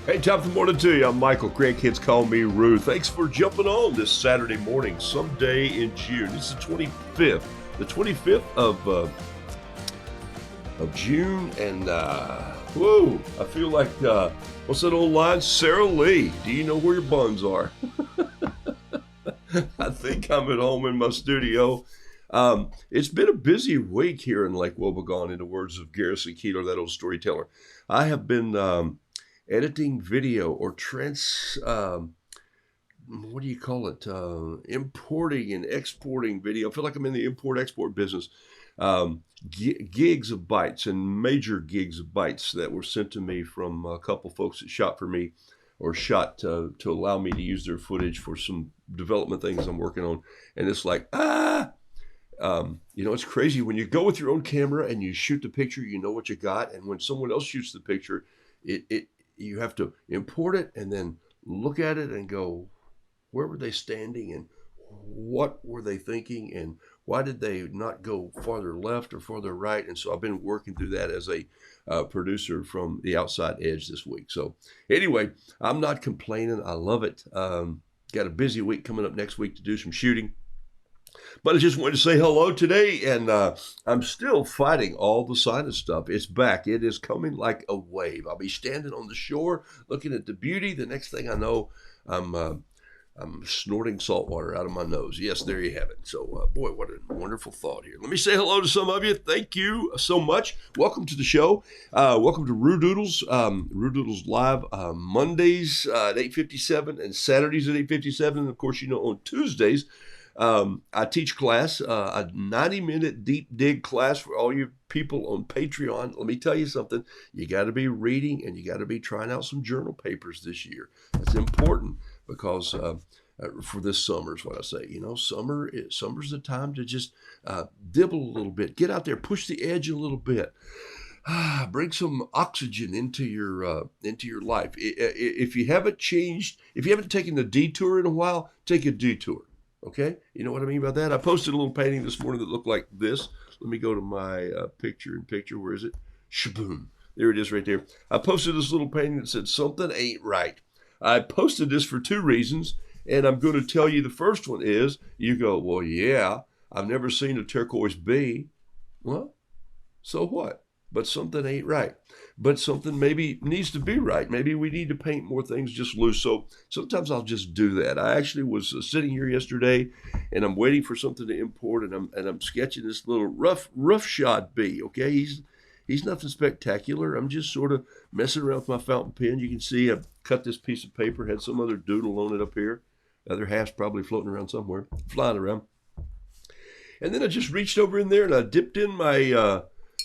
Hey, top of the morning to you. I'm Michael. Grandkids call me Roo. Thanks for jumping on this Saturday morning, someday in June. It's the 25th. The 25th of June. And, whoa, I feel like, what's that old line? Sarah Lee, do you know where your buns are? I think I'm at home in my studio. It's been a busy week here in Lake Wobegon, in the words of Garrison Keeler, that old storyteller. I have been editing video or what do you call it? Importing and exporting video. I feel like I'm in the import export business. Gigs of bytes and major gigs of bytes that were sent to me from a couple folks that shot for me or shot to allow me to use their footage for some development things I'm working on. And it's like, it's crazy when you go with your own camera and you shoot the picture, you know what you got. And when someone else shoots the picture, it you have to import it and then look at it and go, where were they standing and what were they thinking and why did they not go farther left or farther right? And so I've been working through that as a producer from the outside edge this week. So anyway, I'm not complaining. I love it. Got a busy week coming up next week to do some shooting. But I just wanted to say hello today, and I'm still fighting all the sinus stuff. It's back. It is coming like a wave. I'll be standing on the shore looking at the beauty. The next thing I know, I'm snorting salt water out of my nose. Yes, there you have it. So, boy, what a wonderful thought here. Let me say hello to some of you. Thank you so much. Welcome to the show. Welcome to Roodoodles. Roodoodles live Mondays at 8:57 and Saturdays at 8:57. And, of course, on Tuesdays, I teach class, a 90-minute deep dig class for all you people on Patreon. Let me tell you something. You got to be reading and you got to be trying out some journal papers this year. That's important because for this summer is what I say. Summer's the time to just dibble a little bit. Get out there, push the edge a little bit. Bring some oxygen into your life. If you haven't taken the detour in a while, take a detour. Okay, you know what I mean by that? I posted a little painting this morning that looked like this. Let me go to my picture. Where is it? Shaboom. There it is right there. I posted this little painting that said, something ain't right. I posted this for two reasons, and I'm going to tell you the first one is, you go, well, yeah, I've never seen a turquoise bee. Well, so what? But something ain't right. But something maybe needs to be right. Maybe we need to paint more things just loose. So sometimes I'll just do that. I actually was sitting here yesterday, and I'm waiting for something to import, and I'm sketching this little roughshod bee. Okay, he's nothing spectacular. I'm just sort of messing around with my fountain pen. You can see I've cut this piece of paper, had some other doodle on it up here. The other half's probably floating around somewhere, flying around. And then I just reached over in there and I dipped in my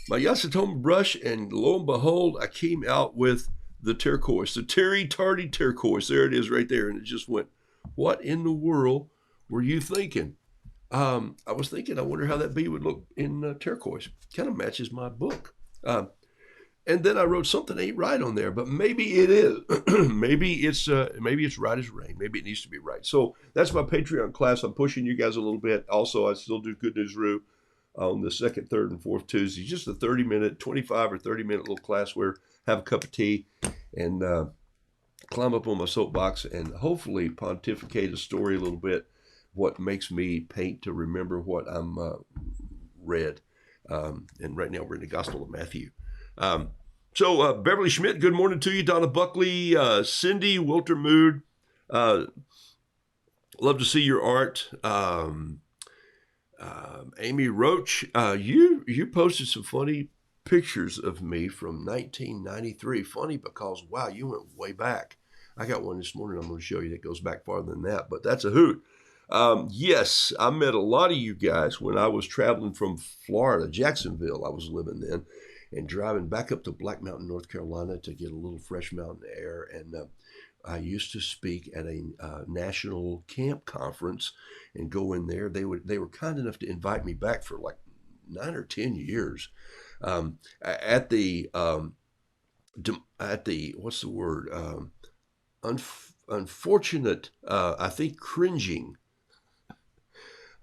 Yacetone brush, and lo and behold, I came out with the turquoise, the Terry Tardy turquoise. There it is right there. And it just went, what in the world were you thinking? I was thinking, I wonder how that bee would look in turquoise. Kind of matches my book. And then I wrote something ain't right on there, but maybe it is. maybe it's right as rain. Maybe it needs to be right. So that's my Patreon class. I'm pushing you guys a little bit. Also, I still do Good News Roo on the second, third, and fourth Tuesdays. Just a 30-minute, 25 or 30-minute little class where have a cup of tea and climb up on my soapbox and hopefully pontificate a story a little bit. What makes me paint to remember what I'm read. And right now we're in the Gospel of Matthew. So Beverly Schmidt, good morning to you. Donna Buckley, Cindy Wiltermood, love to see your art. Amy Roach, you posted some funny pictures of me from 1993. Funny because, wow, you went way back. I got one this morning I'm going to show you that goes back farther than that, but that's a hoot. Yes, I met a lot of you guys when I was traveling from Florida, Jacksonville. I was living then, and driving back up to Black Mountain, North Carolina to get a little fresh mountain air. And I used to speak at a national camp conference and go in there. They were kind enough to invite me back for like 9 or 10 years. At the what's the word? Unfortunate, I think cringing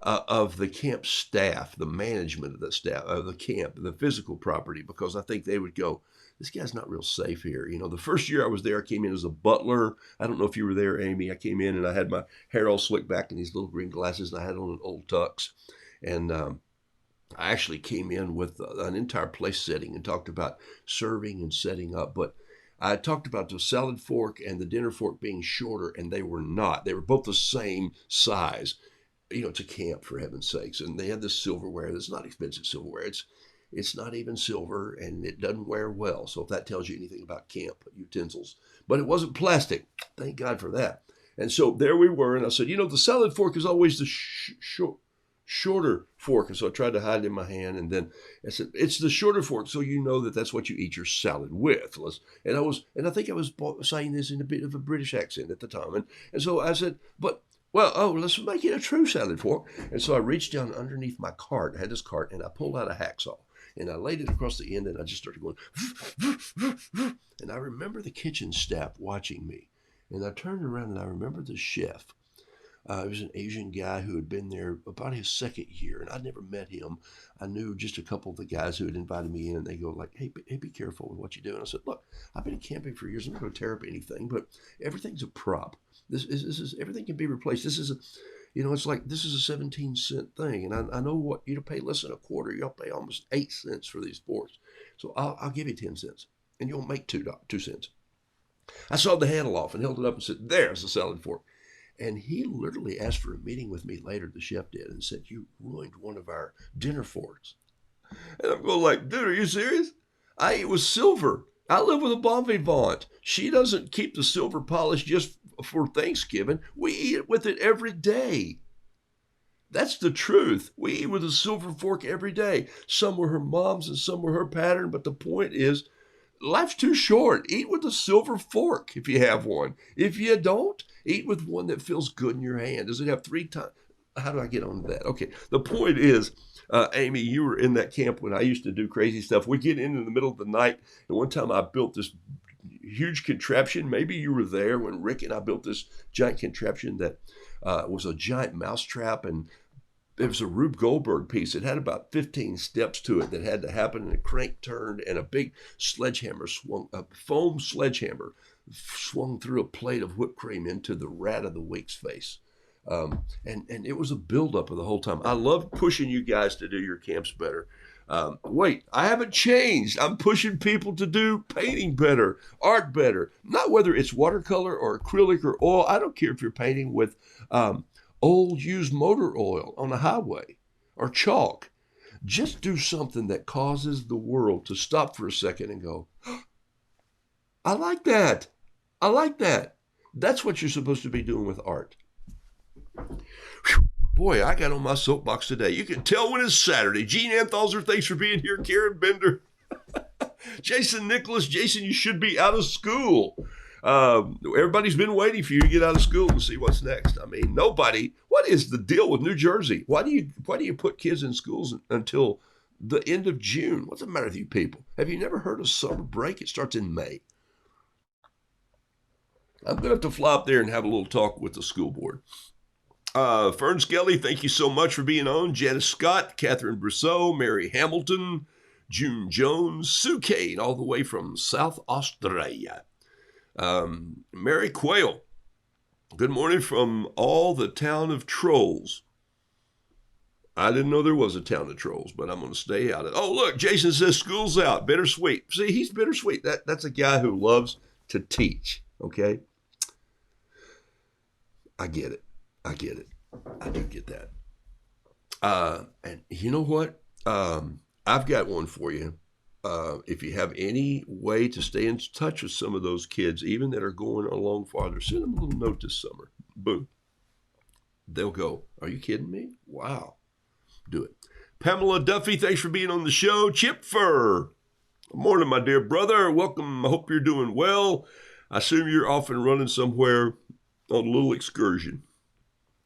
of the camp staff, the management of the staff of the camp, the physical property, because I think they would go, this guy's not real safe here. You know, the first year I was there, I came in as a butler. I don't know if you were there, Amy. I came in and I had my hair all slicked back in these little green glasses, and I had on an old tux. And I actually came in with an entire place setting and talked about serving and setting up. But I talked about the salad fork and the dinner fork being shorter, and they were not. They were both the same size. You know, it's a camp, for heaven's sakes. And they had this silverware. It's not expensive silverware. It's not even silver, and it doesn't wear well. So if that tells you anything about camp utensils. But it wasn't plastic. Thank God for that. And so there we were, and I said, you know, the salad fork is always the shorter fork. And so I tried to hide it in my hand, and then I said, it's the shorter fork, so you know that that's what you eat your salad with. And I think I was saying this in a bit of a British accent at the time. And so I said, let's make it a true salad fork. And so I reached down underneath my cart. I had this cart, and I pulled out a hacksaw. And I laid it across the end, and I just started going, and I remember the kitchen staff watching me. And I turned around, and I remember the chef. He was an Asian guy who had been there about his second year, and I'd never met him. I knew just a couple of the guys who had invited me in, and they go like, hey, be careful with what you do. And I said, look, I've been camping for years. I'm not going to tear up anything, but everything's a prop. This is everything can be replaced. This is it's like this is a 17-cent thing, and I know what you pay less than a quarter. You'll pay almost 8 cents for these forks, so I'll give you 10 cents, and you'll make 2 cents. I sawed the handle off and held it up and said, "There's a salad fork." And he literally asked for a meeting with me later. The chef did, and said, "You ruined one of our dinner forks." And I'm going like, "Dude, are you serious? I eat with silver. I live with a bon vivant. She doesn't keep the silver polish just for Thanksgiving. We eat it with it every day." That's the truth. We eat with a silver fork every day. Some were her mom's and some were her pattern, but the point is, life's too short. Eat with a silver fork if you have one. If you don't, eat with one that feels good in your hand. Does it have 3 times? How do I get on that? Okay, the point is, Amy, you were in that camp when I used to do crazy stuff. We get in the middle of the night, and one time I built this huge contraption. Maybe you were there when Rick and I built this giant contraption that was a giant mousetrap, and it was a Rube Goldberg piece. It had about 15 steps to it that had to happen, and a crank turned, and a big sledgehammer swung, a foam sledgehammer swung through a plate of whipped cream into the rat of the week's face. And it was a buildup of the whole time. I love pushing you guys to do your camps better. Wait, I haven't changed. I'm pushing people to do painting better, art better. Not whether it's watercolor or acrylic or oil. I don't care if you're painting with old used motor oil on a highway or chalk. Just do something that causes the world to stop for a second and go, I like that. I like that. That's what you're supposed to be doing with art. Whew. Boy, I got on my soapbox today. You can tell when it's Saturday. Gene Anthalzer, thanks for being here. Karen Bender. Jason Nicholas. Jason, you should be out of school. Everybody's been waiting for you to get out of school and see what's next. I mean, nobody. What is the deal with New Jersey? Why do you put kids in schools until the end of June? What's the matter with you people? Have you never heard of summer break? It starts in May. I'm going to have to fly up there and have a little talk with the school board. Fern Skelly, thank you so much for being on. Janice Scott, Catherine Brousseau, Mary Hamilton, June Jones, Sue Kane, all the way from South Australia. Mary Quayle, good morning from all the town of trolls. I didn't know there was a town of trolls, but I'm going to stay out of it. Oh, look, Jason says school's out. Bittersweet. See, he's bittersweet. That's a guy who loves to teach, okay? I get it. I do get that. And you know what? I've got one for you. If you have any way to stay in touch with some of those kids, even that are going along farther, send them a little note this summer. Boom. They'll go, are you kidding me? Wow. Do it. Pamela Duffy, thanks for being on the show. Chip Fur. Good morning, my dear brother. Welcome. I hope you're doing well. I assume you're off and running somewhere on a little excursion.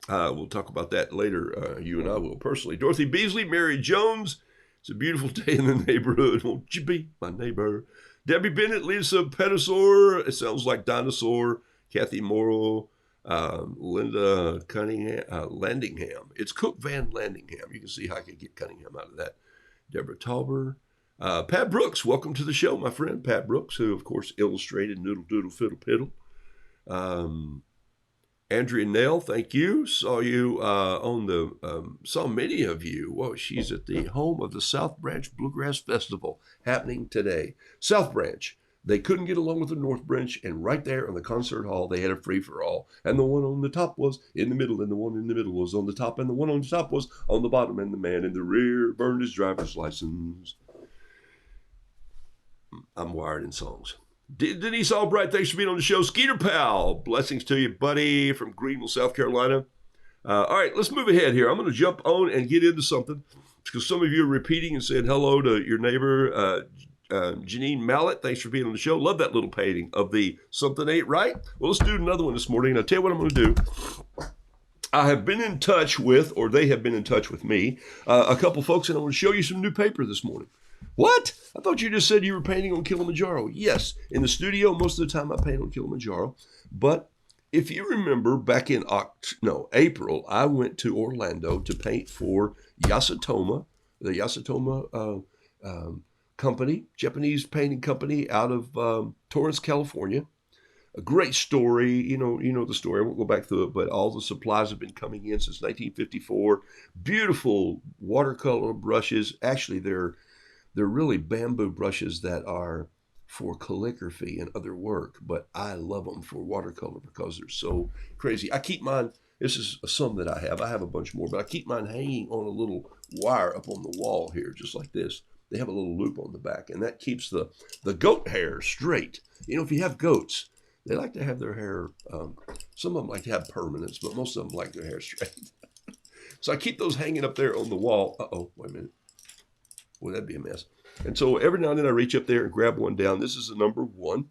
We'll talk about that later. You and I will personally. Dorothy Beasley, Mary Jones. It's a beautiful day in the neighborhood. Won't you be my neighbor? Debbie Bennett, Lisa Pedisor. It sounds like dinosaur. Kathy Morrow. Linda Cunningham, Landingham. It's Cook Van Landingham. You can see how I could get Cunningham out of that. Deborah Tauber. Pat Brooks, welcome to the show, my friend. Pat Brooks, who, of course, illustrated Noodle Doodle Fiddle Piddle. Andrea Nell, thank you. Saw you on the, saw many of you. Well, she's at the home of the South Branch Bluegrass Festival happening today. South Branch. They couldn't get along with the North Branch, and right there on the concert hall, they had a free-for-all. And the one on the top was in the middle, and the one in the middle was on the top, and the one on the top was on the bottom, and the man in the rear burned his driver's license. I'm wired in songs. Denise Albright, thanks for being on the show. Skeeter Pal, blessings to you, buddy, from Greenville, South Carolina. All right, let's move ahead here. I'm going to jump on and get into something because some of you are repeating and saying hello to your neighbor, Janine Mallet. Thanks for being on the show. Love that little painting of the Something Ain't Right. Well, let's do another one this morning. And I'll tell you what I'm going to do. I have been in touch with, or they have been in touch with me, a couple folks, and I want to show you some new paper this morning. What? I thought you just said you were painting on Kilimanjaro. Yes, in the studio, most of the time I paint on Kilimanjaro. But if you remember back in April, I went to Orlando to paint for Yasutoma, the Yasutoma company, Japanese painting company out of Torrance, California. A great story, you know the story. I won't go back through it, but all the supplies have been coming in since 1954. Beautiful watercolor brushes. Actually, they're really bamboo brushes that are for calligraphy and other work, but I love them for watercolor because they're so crazy. I keep mine, this is some that I have. I have a bunch more, but I keep mine hanging on a little wire up on the wall here, just like this. They have a little loop on the back, and that keeps the goat hair straight. You know, if you have goats, they like to have their hair, some of them like to have permanence, but most of them like their hair straight. So I keep those hanging up there on the wall. Uh-oh, wait a minute. Well, that'd be a mess. And so every now and then I reach up there and grab one down. This is a number 1.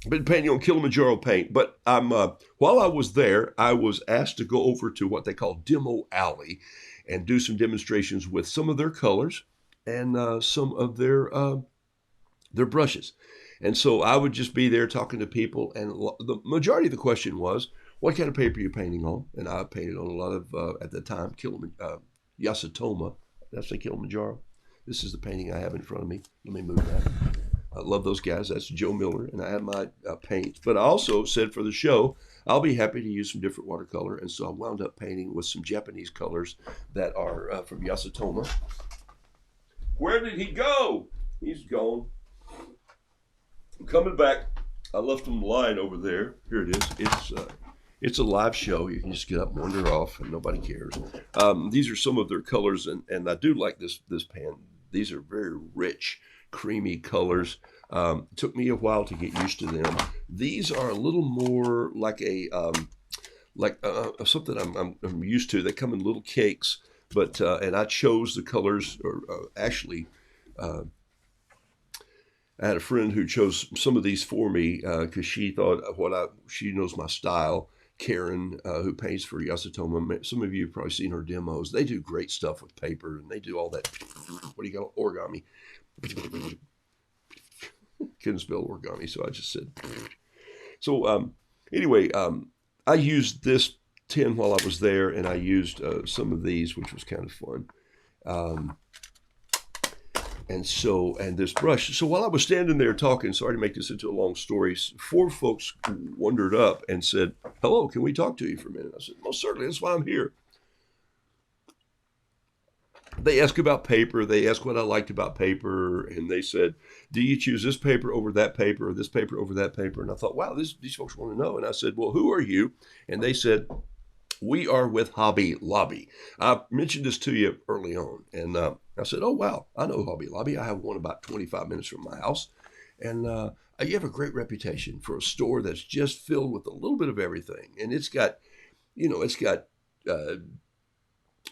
Been painting on Kilimanjaro paint, but while I was there, I was asked to go over to what they call Demo Alley and do some demonstrations with some of their colors and some of their brushes. And so I would just be there talking to people, and the majority of the question was, what kind of paper are you painting on? And I painted on a lot of, at the time, Yasutoma. That's the Kilimanjaro. This is the painting I have in front of me. Let me move that. I love those guys. That's Joe Miller, and I have my paint. But I also said for the show, I'll be happy to use some different watercolor, and so I wound up painting with some Japanese colors that are from Yasutoma. Where did he go? He's gone. I'm coming back. I left him lying over there. Here it is. It's a live show. You can just get up and wander off, and nobody cares. These are some of their colors, and I do like this pan. These are very rich, creamy colors. Took me a while to get used to them. These are a little more like something I'm used to. They come in little cakes, but and I chose the colors, or actually. I had a friend who chose some of these for me because she thought she knows my style. Karen, who paints for Yasutoma. Some of you have probably seen her demos. They do great stuff with paper, and they do all that, what do you call it, origami. Couldn't spell origami, so I just said. So anyway, I used this tin while I was there, and I used some of these, which was kind of fun. And this brush. So while I was standing there talking, sorry to make this into a long story, 4 folks wandered up and said, "Hello, can we talk to you for a minute?" I said, "Most certainly, that's why I'm here." They asked about paper. They asked what I liked about paper. And they said, "Do you choose this paper over that paper, or this paper over that paper?" And I thought, wow, these folks want to know. And I said, "Well, who are you?" And they said, "We are with Hobby Lobby." I mentioned this to you early on, and I said, "Oh, wow, I know Hobby Lobby. I have one about 25 minutes from my house. And you have a great reputation for a store that's just filled with a little bit of everything. And it's got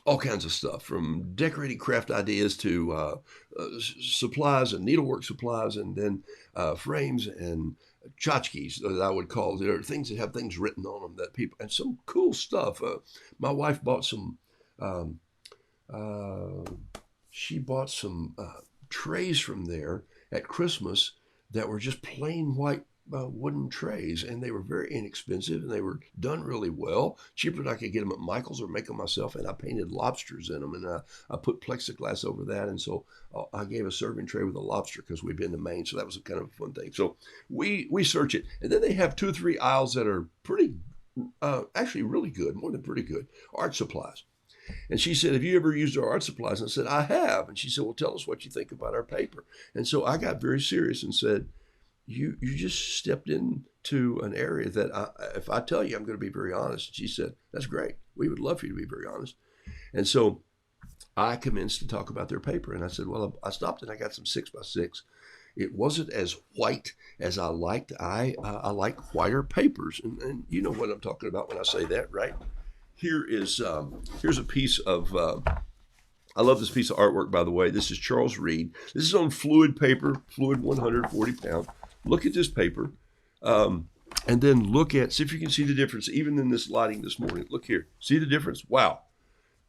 all kinds of stuff, from decorating craft ideas to supplies and needlework supplies, and then frames and tchotchkes, that I would call. There are things that have things written on them that people, and some cool stuff. My wife bought some, she bought some trays from there at Christmas that were just plain white wooden trays, and they were very inexpensive, and they were done really well, cheaper than I could get them at Michael's or make them myself. And I painted lobsters in them, and I put plexiglass over that, and so I gave a serving tray with a lobster because we've been to Maine, so that was a kind of a fun thing. So we search it, and then they have 2 or 3 aisles that are pretty, actually really good, more than pretty good, art supplies. And she said, have you ever used our art supplies? And I said, I have. And she said, well, tell us what you think about our paper. And so I got very serious and said, you just stepped into an area that if I tell you, I'm going to be very honest. She said, that's great. We would love for you to be very honest. And so I commenced to talk about their paper. And I said, well, I stopped and I got some 6x6. It wasn't as white as I liked. I like whiter papers. And you know what I'm talking about when I say that, right? Here's a piece of, I love this piece of artwork, by the way. This is Charles Reed. This is on fluid paper, fluid 140 pound. Look at this paper, and then see if you can see the difference, even in this lighting this morning. Look here. See the difference? Wow.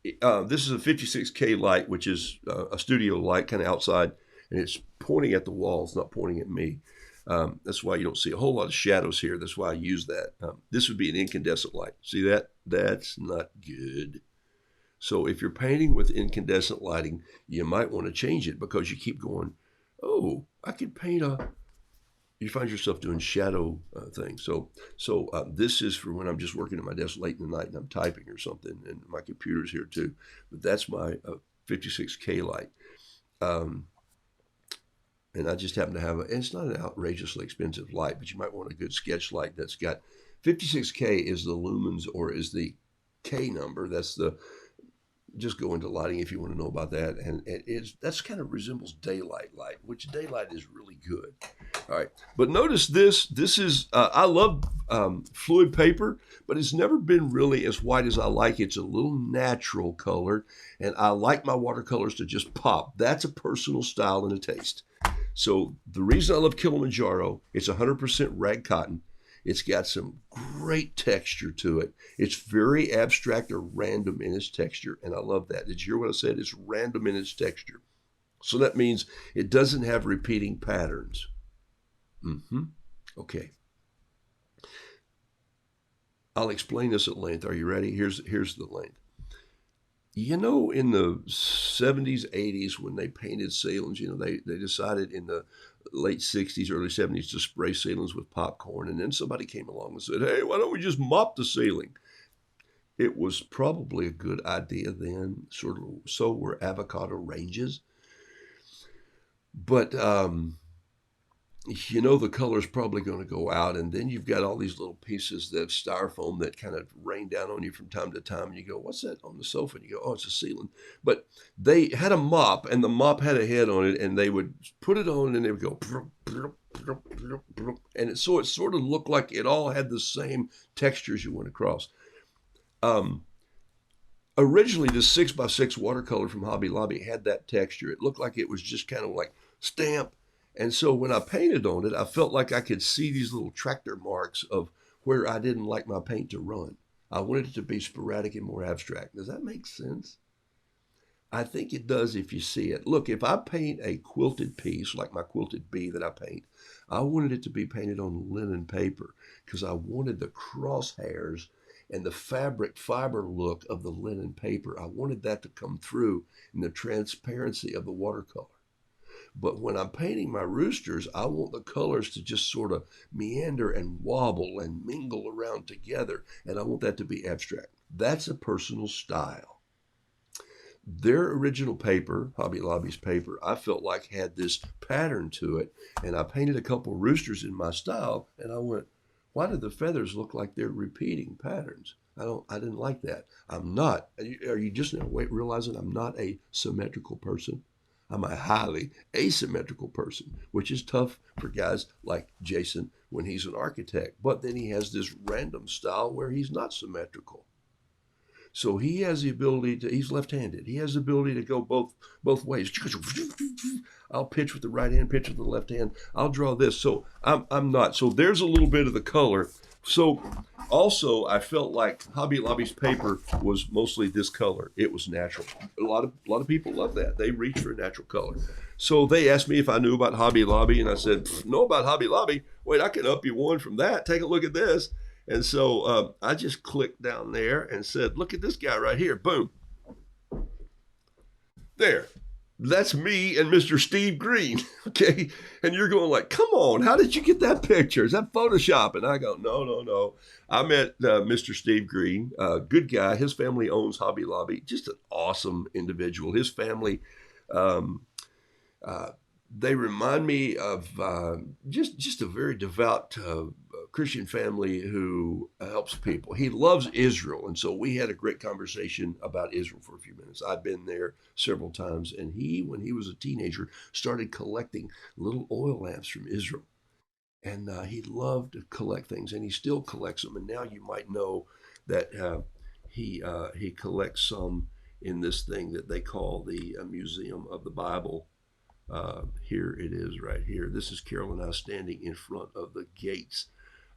This is a 56K light, which is a studio light kind of outside, and it's pointing at the walls, not pointing at me. That's why you don't see a whole lot of shadows here. That's why I use that. This would be an incandescent light. See that? That's not good. So if you're painting with incandescent lighting, you might want to change it because you keep going, oh, I could paint you find yourself doing shadow things. So this is for when I'm just working at my desk late in the night and I'm typing or something, and my computer's here too. But that's my 56K light. And I just happen to have it's not an outrageously expensive light, but you might want a good sketch light that's got 56K is the lumens, or is the K number. That's just go into lighting if you want to know about that. And that's kind of resembles daylight light, which daylight is really good. All right. But notice this is, I love fluid paper, but it's never been really as white as I like. It's a little natural colored, and I like my watercolors to just pop. That's a personal style and a taste. So the reason I love Kilimanjaro, it's 100% rag cotton. It's got some great texture to it. It's very abstract or random in its texture, and I love that. Did you hear what I said? It's random in its texture. So that means it doesn't have repeating patterns. Okay. I'll explain this at length. Are you ready? Here's the length. You know, in the 70s, 80s, when they painted ceilings, you know, they decided in the late 60s, early 70s to spray ceilings with popcorn. And then somebody came along and said, hey, why don't we just mop the ceiling? It was probably a good idea then, sort of, so were avocado ranges. But, you know, the color's probably going to go out, and then you've got all these little pieces of styrofoam that kind of rain down on you from time to time, and you go, what's that on the sofa? And you go, oh, it's a ceiling. But they had a mop, and the mop had a head on it, and they would put it on, and they would go, and so it sort of looked like it all had the same textures you went across. Originally, this 6x6 watercolor from Hobby Lobby had that texture. It looked like it was just kind of like stamp. And so when I painted on it, I felt like I could see these little tractor marks of where I didn't like my paint to run. I wanted it to be sporadic and more abstract. Does that make sense? I think it does if you see it. Look, if I paint a quilted piece, like my quilted bee that I paint, I wanted it to be painted on linen paper because I wanted the crosshairs and the fabric fiber look of the linen paper. I wanted that to come through in the transparency of the watercolor. But when I'm painting my roosters, I want the colors to just sort of meander and wobble and mingle around together. And I want that to be abstract. That's a personal style. Their original paper, Hobby Lobby's paper, I felt like had this pattern to it. And I painted a couple roosters in my style. And I went, why do the feathers look like they're repeating patterns? I didn't like that. I'm not. Are you just now realizing I'm not a symmetrical person? I'm a highly asymmetrical person, which is tough for guys like Jason when he's an architect. But then he has this random style where he's not symmetrical. So he has the ability to, he's left-handed. He has the ability to go both ways. I'll pitch with the right hand, pitch with the left hand. I'll draw this. So I'm not. So there's a little bit of the color. So Also, I felt like Hobby Lobby's paper was mostly this color. It was natural. A lot of people love that. They reach for a natural color. So they asked me if I knew about Hobby Lobby, and I said, "Know about Hobby Lobby? Wait, I can up you one from that. Take a look at this." And so I just clicked down there and said, "Look at this guy right here. Boom, there." That's me and Mr. Steve Green, okay? And you're going like, come on, how did you get that picture? Is that Photoshop? And I go, no, no, no. I met Mr. Steve Green, good guy. His family owns Hobby Lobby. Just an awesome individual. His family, um, uh, they remind me of just a very devout Christian family who helps people. He loves Israel, and so we had a great conversation about Israel for a few minutes. I've been there several times, and he, when he was a teenager, started collecting little oil lamps from Israel, and he loved to collect things, and he still collects them. And now you might know that he collects some in this thing that they call the Museum of the Bible. Here it is right here. This is Carol and I standing in front of the gates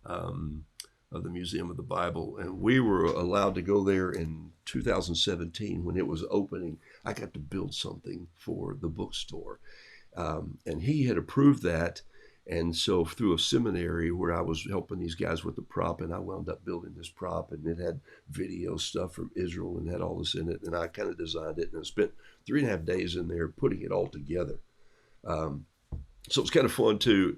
um, of the Museum of the Bible. And we were allowed to go there in 2017 when it was opening. I got to build something for the bookstore. And he had approved that. And so through a seminary where I was helping these guys with the prop, and I wound up building this prop, and it had video stuff from Israel and had all this in it. And I kind of designed it, and I spent 3.5 days in there putting it all together. Um, so it's kind of fun to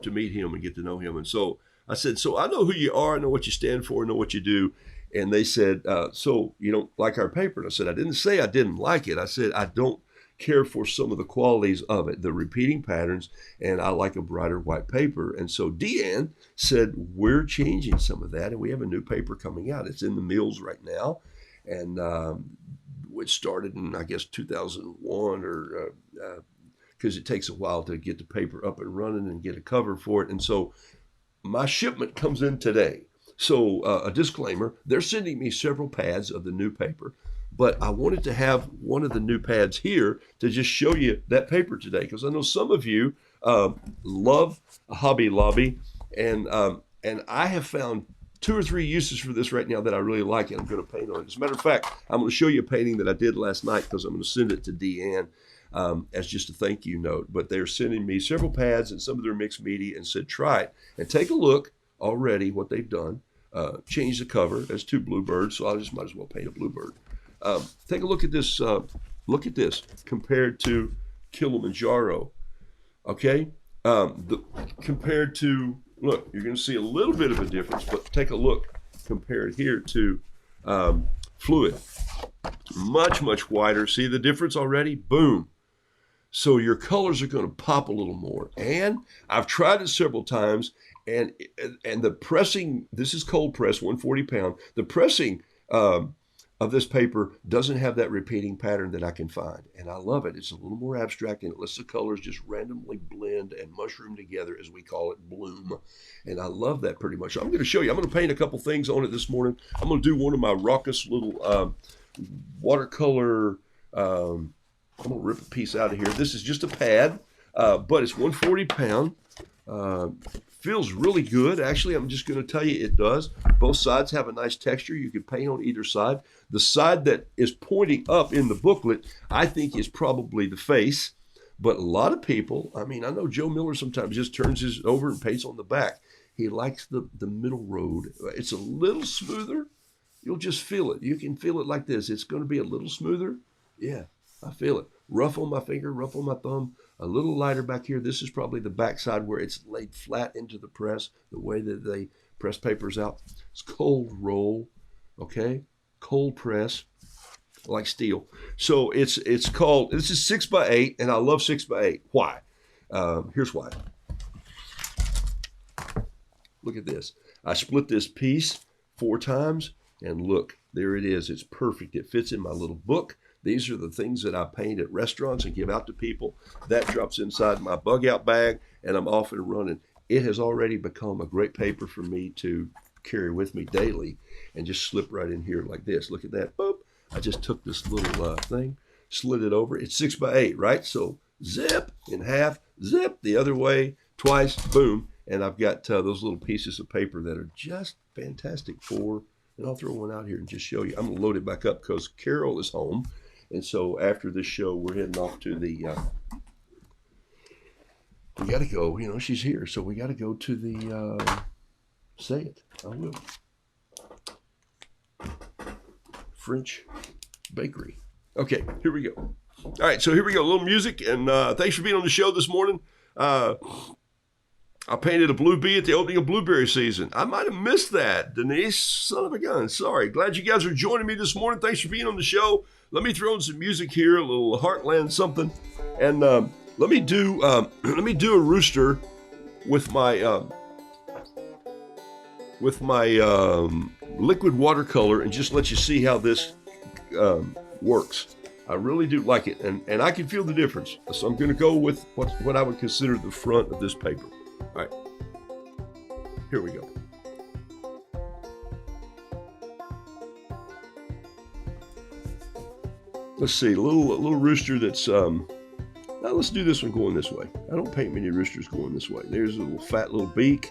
meet him and get to know him. And so I said, so I know who you are, I know what you stand for, I know what you do. And they said, so you don't like our paper? And I said, I didn't say I didn't like it. I said, I don't care for some of the qualities of it, the repeating patterns, and I like a brighter white paper. And so Deanne said, we're changing some of that, and we have a new paper coming out. It's in the mills right now, and it started in, I guess, 2001, or because it takes a while to get the paper up and running and get a cover for it. And so my shipment comes in today. So a disclaimer, they're sending me several pads of the new paper, but I wanted to have one of the new pads here to just show you that paper today, because I know some of you love Hobby Lobby, and I have found 2 or 3 uses for this right now that I really like, and I'm going to paint on it. As a matter of fact, I'm going to show you a painting that I did last night, because I'm going to send it to Deanne as just a thank you note. But they're sending me several pads and some of their mixed media, and said, try it and take a look already what they've done. Change the cover. There's 2 bluebirds, so I just might as well paint a bluebird. Take a look at this. Look at this compared to Kilimanjaro. Okay, compared to, look, you're going to see a little bit of a difference, but take a look compared here to Fluid. Much, much wider. See the difference already? Boom. So your colors are going to pop a little more. And I've tried it several times, and the pressing, this is cold press, 140 pound. The pressing of this paper doesn't have that repeating pattern that I can find. And I love it. It's a little more abstract, and it lets the colors just randomly blend and mushroom together, as we call it, bloom. And I love that pretty much. I'm going to show you. I'm going to paint a couple things on it this morning. I'm going to do one of my raucous little watercolor. I'm going to rip a piece out of here. This is just a pad, but it's 140 pound. Feels really good. Actually, I'm just going to tell you it does. Both sides have a nice texture. You can paint on either side. The side that is pointing up in the booklet, I think, is probably the face. But a lot of people, I mean, I know Joe Miller sometimes just turns his over and paints on the back. He likes the middle road. It's a little smoother. You'll just feel it. You can feel it like this. It's going to be a little smoother. Yeah, I feel it. Rough on my finger, rough on my thumb, a little lighter back here. This is probably the back side where it's laid flat into the press, the way that they press papers out. It's cold roll, okay? Cold press, like steel. So it's called, this is 6x8, and I love 6x8. Why? Here's why. Look at this. I split this piece 4 times, and look, there it is. It's perfect. It fits in my little book. These are the things that I paint at restaurants and give out to people. That drops inside my bug out bag, and I'm off and running. It has already become a great paper for me to carry with me daily and just slip right in here like this. Look at that. Boop. I just took this little thing, slid it over. It's 6x8, right? So zip in half, zip the other way, twice, boom, And I've got those little pieces of paper that are just fantastic for, and I'll throw one out here and just show you. I'm going to load it back up because Carol is home. And so after this show, we're heading off to the, we got to go, you know, she's here. So we got to go to the, say it, I will, French bakery. Okay, here we go. All right, so here we go. A little music, and thanks for being on the show this morning. I painted a blue bee at the opening of blueberry season. I might have missed that, Denise. Son of a gun. Sorry. Glad you guys are joining me this morning. Thanks for being on the show. Let me throw in some music here, a little Heartland something, and let me do a rooster with my liquid watercolor, and just let you see how this works. I really do like it, and I can feel the difference. So I'm going to go with what I would consider the front of this paper. All right, here we go. Let's see, a little rooster that's now let's do this one going this way. I don't paint many roosters going this way. There's a little fat little beak,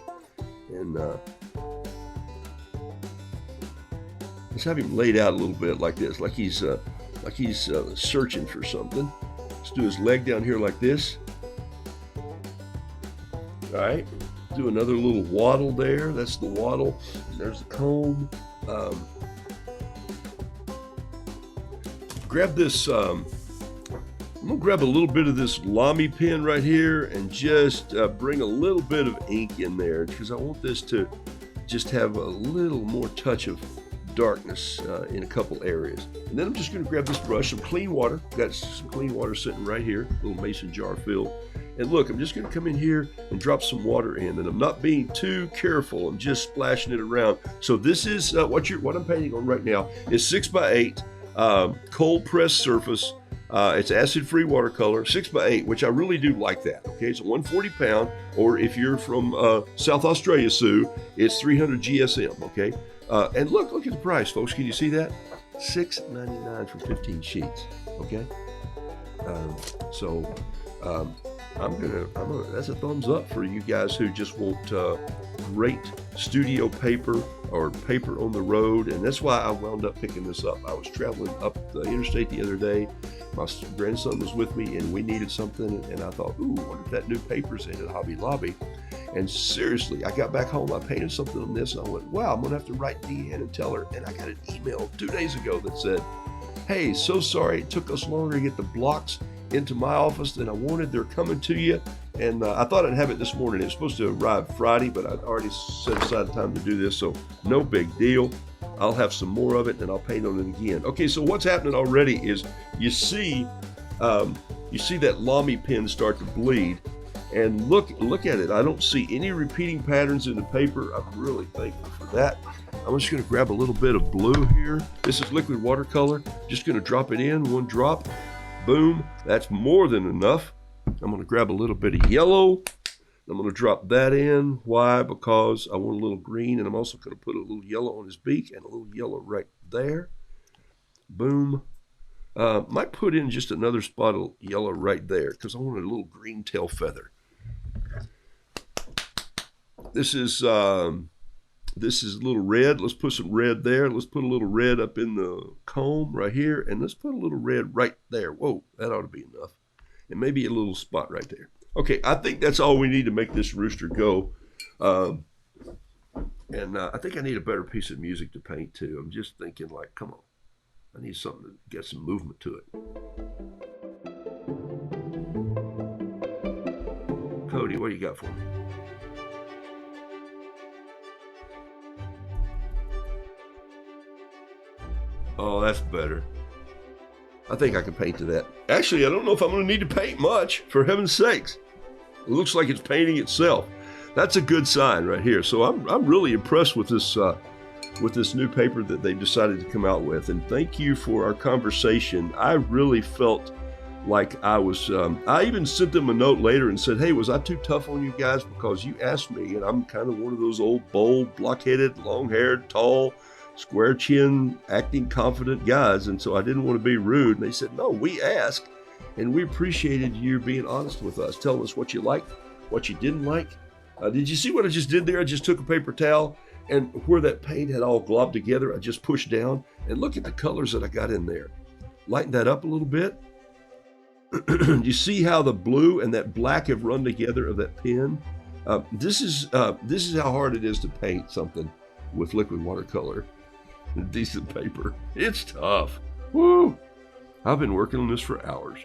and let's have him laid out a little bit like this, like he's searching for something. Let's do his leg down here like this. All right, do another little waddle there. That's the waddle. There's the comb. Grab this, I'm gonna grab a little bit of this Lamy pen right here and just bring a little bit of ink in there because I want this to just have a little more touch of darkness in a couple areas. And then I'm just gonna grab this brush, some clean water. Got some clean water sitting right here, a little mason jar filled. And look, I'm just going to come in here and drop some water in, and I'm not being too careful. I'm just splashing it around. So this is what I'm painting on right now is 6x8 cold pressed surface. It's acid-free watercolor, 6x8, which I really do like that. Okay, it's a 140 pound, or if you're from South Australia, Sue, it's 300 GSM. Okay, and look at the price, folks. Can you see that? $6.99 for 15 sheets. Okay, I'm gonna. That's a thumbs up for you guys who just want great studio paper or paper on the road, and that's why I wound up picking this up. I was traveling up the interstate the other day. My grandson was with me, and we needed something, and I thought, ooh, what if that new paper's in at Hobby Lobby? And seriously, I got back home, I painted something on this, and I went, wow, I'm gonna have to write Deanne and tell her. And I got an email 2 days ago that said, hey, so sorry it took us longer to get the blocks into my office than I wanted. They're coming to you. And I thought I'd have it this morning. It was supposed to arrive Friday, but I'd already set aside time to do this, so no big deal. I'll have some more of it and I'll paint on it again. Okay, so what's happening already is you see that Lamy pen start to bleed, and look at it. I don't see any repeating patterns in the paper. I'm really thankful for that. I'm just going to grab a little bit of blue here. This is liquid watercolor. Just going to drop it in, one drop. Boom, that's more than enough. I'm going to grab a little bit of yellow. I'm going to drop that in. Why? Because I want a little green, and I'm also going to put a little yellow on his beak and a little yellow right there. Boom. Might put in just another spot of yellow right there because I want a little green tail feather. This is a little red. Let's put some red there. Let's put a little red up in the comb right here, and let's put a little red right there. Whoa, that ought to be enough. And maybe a little spot right there. Okay, I think that's all we need to make this rooster go. I think I need a better piece of music to paint too. I'm just thinking, like, come on. I need something to get some movement to it. Cody, what do you got for me? Oh, that's better. I think I can paint to that. Actually, I don't know if I'm going to need to paint much, for heaven's sakes. It looks like it's painting itself. That's a good sign right here. So I'm really impressed with this new paper that they decided to come out with. And thank you for our conversation. I really felt like I was, I even sent them a note later and said, hey, was I too tough on you guys? Because you asked me, and I'm kind of one of those old, bold, block-headed, long-haired, tall, square chin, acting confident guys, and so I didn't want to be rude. And they said, no, we asked, and we appreciated you being honest with us, telling us what you liked, what you didn't like, Did you see what I just did there? I just took a paper towel, and where that paint had all globbed together, I just pushed down, and look at the colors that I got in there. Lighten that up a little bit. You see how the blue and that black have run together of that pen? This is how hard it is to paint something with liquid watercolor and decent paper. It's tough. Woo! I've been working on this for hours.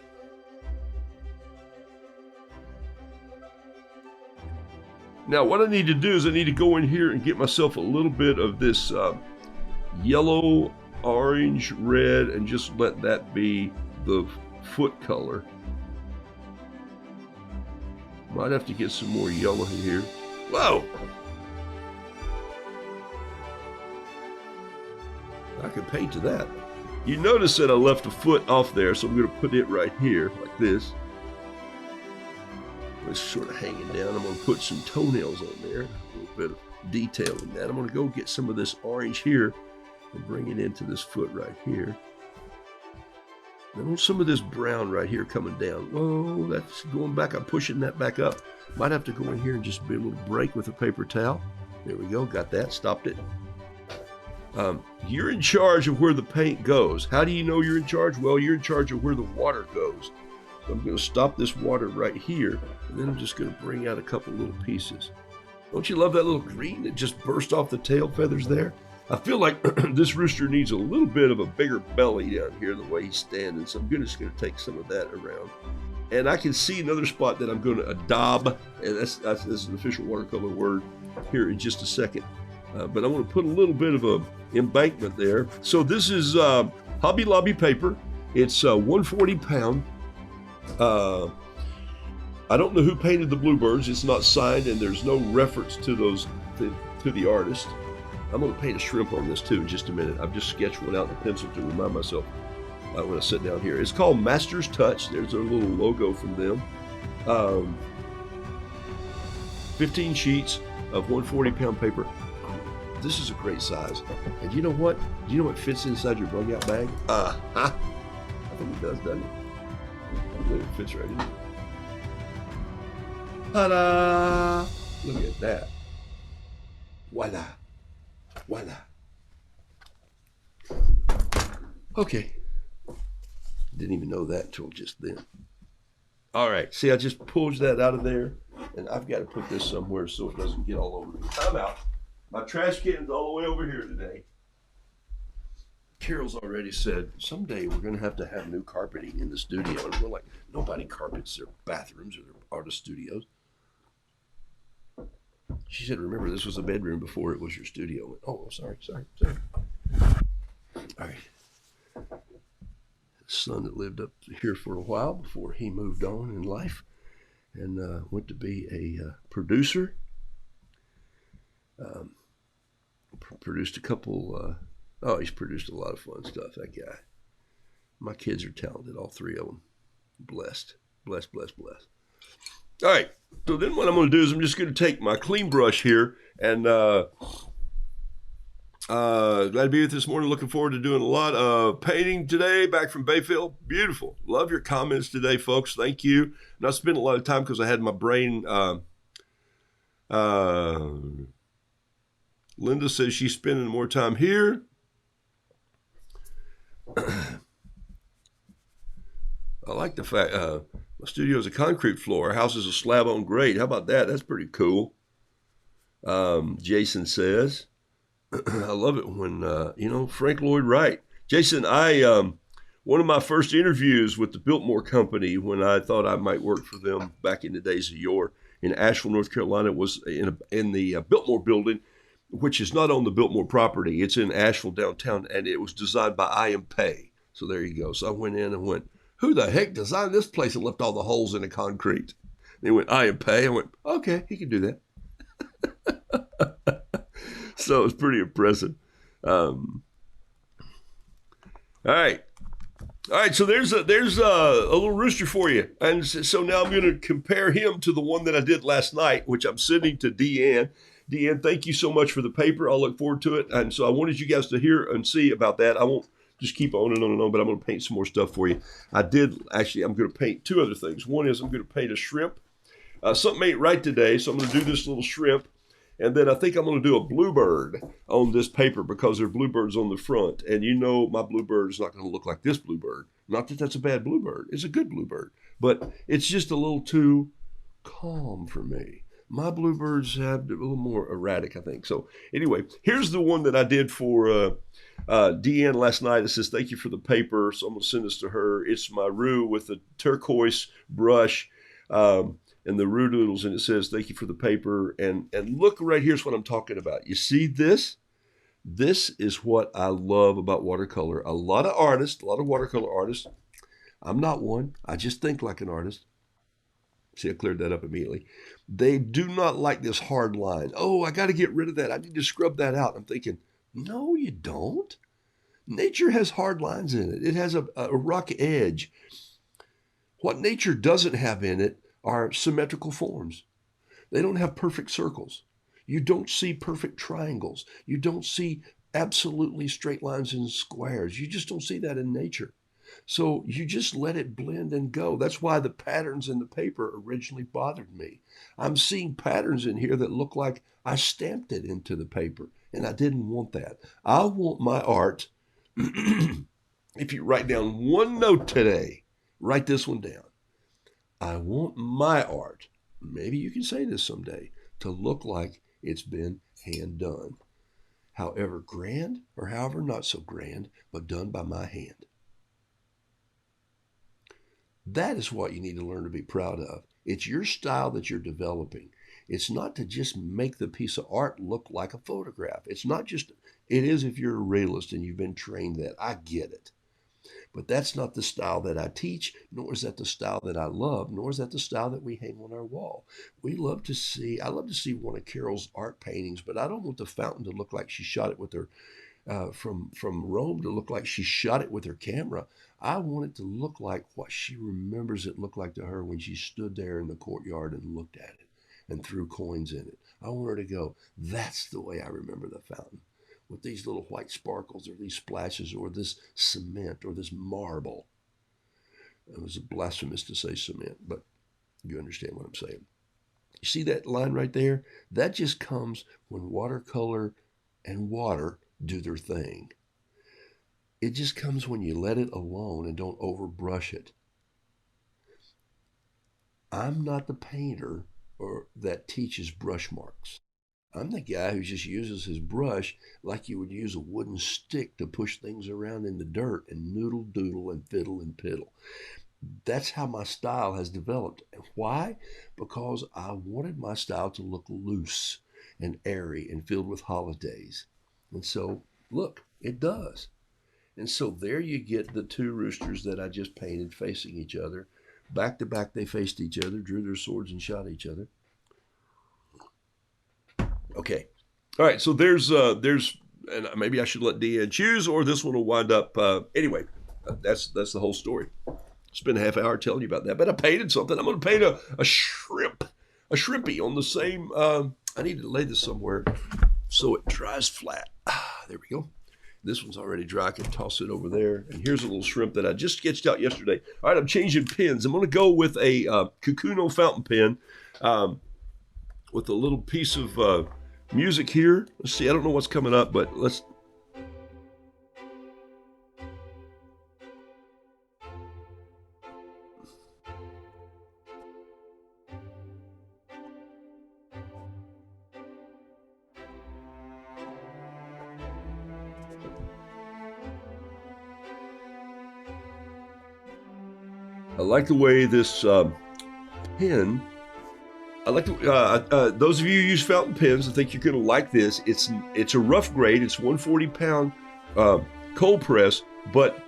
Now what I need to do is I need to go in here and get myself a little bit of this yellow, orange, red, and just let that be the foot color. Might have to get some more yellow in here. Whoa! I can paint to that. You notice that I left a foot off there, so I'm going to put it right here, like this. It's sort of hanging down. I'm going to put some toenails on there, a little bit of detail in that. I'm going to go get some of this orange here and bring it into this foot right here. I want some of this brown right here coming down. Whoa, that's going back. I'm pushing that back up. Might have to go in here and just be a little break with a paper towel. There we go. Got that. Stopped it. You're in charge of where the paint goes. How do you know you're in charge? Well, you're in charge of where the water goes. So I'm going to stop this water right here, and then I'm just going to bring out a couple little pieces. Don't you love that little green that just burst off the tail feathers there? I feel like this rooster needs a little bit of a bigger belly down here the way he's standing, so I'm just going to take some of that around. And I can see another spot that I'm going to adob, and that's an official watercolor word here in just a second. But I want to put a little bit of a embankment there. So this is Hobby Lobby paper. It's 140 pound. I don't know who painted the bluebirds. It's not signed, and there's no reference to those to the artist. I'm going to paint a shrimp on this too in just a minute. I've just sketched one out in a pencil to remind myself when I sit down here. It's called Master's Touch. There's a little logo from them. 15 sheets of 140 pound paper. This is a great size. And you know what? Do you know what fits inside your bug out bag? I think it does, doesn't it? I think it fits right in. Ta-da! Look at that. Voila. Voila. Okay. Didn't even know that until just then. All right. See, I just pulled that out of there, and I've got to put this somewhere so it doesn't get all over me. I'm out. My trash can's all the way over here today. Carol's already said, someday we're going to have new carpeting in the studio. And we're like, nobody carpets their bathrooms or their artist studios. She said, remember, this was a bedroom before it was your studio. Went, oh, sorry. All right. The son that lived up here for a while before he moved on in life and went to be a producer. Produced a couple, he's produced a lot of fun stuff, that guy. My kids are talented, all three of them. Blessed. All right, so then what I'm going to do is I'm just going to take my clean brush here and glad to be with you this morning. Looking forward to doing a lot of painting today back from Bayfield. Beautiful. Love your comments today, folks. Thank you. Not spending a lot of time because I had my brain. Linda says she's spending more time here. I like the fact my studio is a concrete floor. Our house is a slab on grade. How about that? That's pretty cool. Jason says, I love it when, Frank Lloyd Wright. Jason, one of my first interviews with the Biltmore Company when I thought I might work for them back in the days of yore in Asheville, North Carolina, was in the Biltmore building, which is not on the Biltmore property. It's in Asheville downtown, and it was designed by I. M. Pei. So there you go. So I went in and went, who the heck designed this place and left all the holes in the concrete? They went, I. M. Pei. I went, okay, he can do that. So it was pretty impressive. All right. So there's a little rooster for you. And so now I'm going to compare him to the one that I did last night, which I'm sending to Deanne. Deanne, thank you so much for the paper. I'll look forward to it. And so I wanted you guys to hear and see about that. I won't just keep on and on and on, but I'm going to paint some more stuff for you. I'm going to paint two other things. One is I'm going to paint a shrimp. something ain't right today, so I'm going to do this little shrimp. And then I think I'm going to do a bluebird on this paper because there are bluebirds on the front. And you know my bluebird is not going to look like this bluebird. Not that that's a bad bluebird. It's a good bluebird. But it's just a little too calm for me. My bluebirds have a little more erratic, I think. So anyway, here's the one that I did for Deanne last night. It says, thank you for the paper. So I'm going to send this to her. It's my Roo with the turquoise brush. And the Roodoodles, and it says, thank you for the paper. And look right here's what I'm talking about. You see this? This is what I love about watercolor. A lot of artists, a lot of watercolor artists, I'm not one. I just think like an artist. See, I cleared that up immediately. They do not like this hard line. Oh, I got to get rid of that. I need to scrub that out. I'm thinking, no, you don't. Nature has hard lines in it. It has a rough edge. What nature doesn't have in it are symmetrical forms. They don't have perfect circles. You don't see perfect triangles. You don't see absolutely straight lines and squares. You just don't see that in nature. So you just let it blend and go. That's why the patterns in the paper originally bothered me. I'm seeing patterns in here that look like I stamped it into the paper, and I didn't want that. I want my art, if you write down one note today, write this one down. I want my art, maybe you can say this someday, to look like it's been hand done. However grand or however not so grand, but done by my hand. That is what you need to learn to be proud of. It's your style that you're developing. It's not to just make the piece of art look like a photograph. It's not just, it is if you're a realist and you've been trained that. I get it. But that's not the style that I teach, nor is that the style that I love, nor is that the style that we hang on our wall. I love to see one of Carol's art paintings, but I don't want the fountain to look like she shot it with her, from Rome to look like she shot it with her camera. I want it to look like what she remembers it looked like to her when she stood there in the courtyard and looked at it and threw coins in it. I want her to go, that's the way I remember the fountain, with these little white sparkles or these splashes or this cement or this marble. It was blasphemous to say cement, but you understand what I'm saying. You see that line right there? That just comes when watercolor and water do their thing. It just comes when you let it alone and don't overbrush it. I'm not the painter that teaches brush marks. I'm the guy who just uses his brush like you would use a wooden stick to push things around in the dirt and noodle doodle and fiddle and piddle. That's how my style has developed. And why? Because I wanted my style to look loose and airy and filled with holidays. And so, look, it does. And so there you get the two roosters that I just painted facing each other. Back to back, they faced each other, drew their swords, and shot each other. Okay. All right. So there's, and maybe I should let Deanne choose, or this one will wind up. Anyway, that's the whole story. Spent a half hour telling you about that, but I painted something. I'm going to paint a shrimp, a shrimpy on the same. I need to lay this somewhere so it dries flat. There we go. This one's already dry. I can toss it over there. And here's a little shrimp that I just sketched out yesterday. All right, I'm changing pens. I'm going to go with a Kakuno fountain pen with a little piece of music here. Let's see. I don't know what's coming up, but let's. I like the way this pen. I like those of you who use fountain pens. I think you're going to like this. It's a rough grade. It's 140-pound cold press, but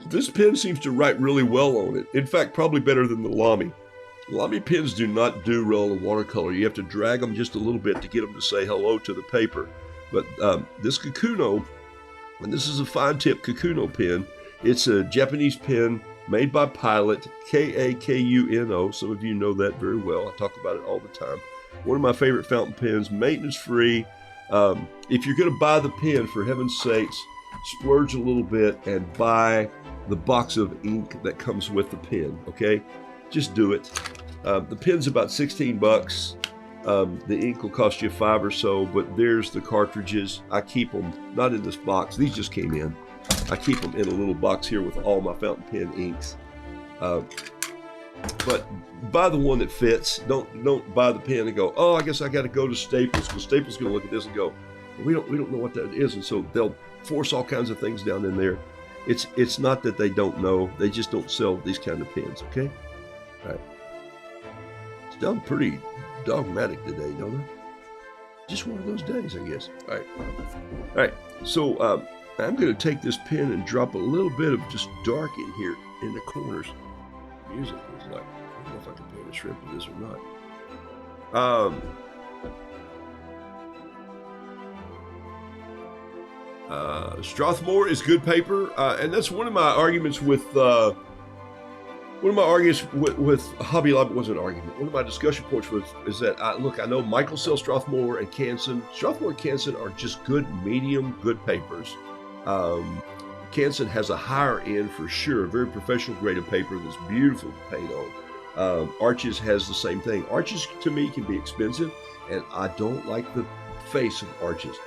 this pen seems to write really well on it. In fact, probably better than the Lamy. Lamy pens do not do well in watercolor. You have to drag them just a little bit to get them to say hello to the paper. But this Kakuno, and this is a fine tip Kakuno pen. It's a Japanese pen made by Pilot, Kakuno. Some of you know that very well. I talk about it all the time. One of my favorite fountain pens, maintenance free. If you're going to buy the pen, for heaven's sakes, splurge a little bit and buy the box of ink that comes with the pen, okay? Just do it. The pen's about 16 bucks. The ink will cost you $5 or so, but there's the cartridges. I keep them not in this box. These just came in. I keep them in a little box here with all my fountain pen inks. But buy the one that fits. Don't buy the pen and go, oh, I guess I got to go to Staples, because Staples is going to look at this and go, we don't know what that is, and so they'll force all kinds of things down in there. It's not that they don't know; they just don't sell these kind of pens. Okay, all right. It's done pretty dogmatic today, don't it? Just one of those days, I guess. All right. So I'm going to take this pen and drop a little bit of just dark in here in the corners. Music is like, I don't know if I can paint a shrimp with this or not. Strathmore is good paper, and that's one of my arguments with Hobby Lobby. Was an argument. One of my discussion points is that I know Michael sells Strathmore and Canson. Strathmore and Canson are just good good papers. Canson has a higher end for sure, very professional grade of paper that's beautiful to paint on. Arches has the same thing. Arches to me can be expensive, and I don't like the face of Arches.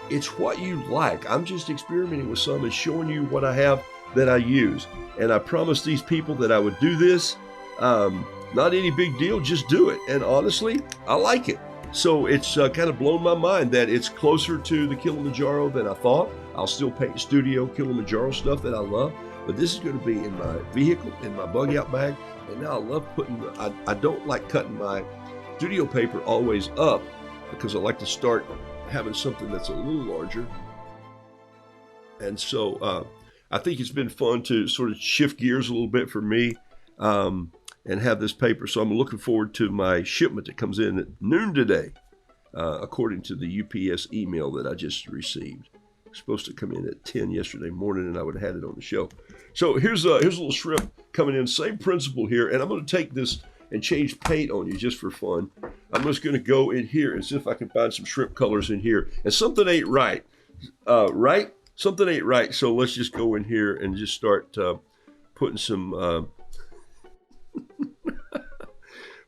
It's what you like. I'm just experimenting with some and showing you what I have that I use. And I promised these people that I would do this. Not any big deal, just do it. And honestly, I like it. So it's kind of blown my mind that it's closer to the Kilimanjaro than I thought. I'll still paint studio Kilimanjaro stuff that I love, but this is going to be in my vehicle, in my bug out bag. And now I love I don't like cutting my studio paper always up, because I like to start having something that's a little larger. And so I think it's been fun to sort of shift gears a little bit for me and have this paper. So I'm looking forward to my shipment that comes in at noon today, according to the UPS email that I just received. It's supposed to come in at 10 yesterday morning, and I would have had it on the shelf. So here's a little shrimp coming in. Same principle here, and I'm going to take this and change paint on you just for fun. I'm just going to go in here and see if I can find some shrimp colors in here. And something ain't right, right? Something ain't right. So let's just go in here and just start putting some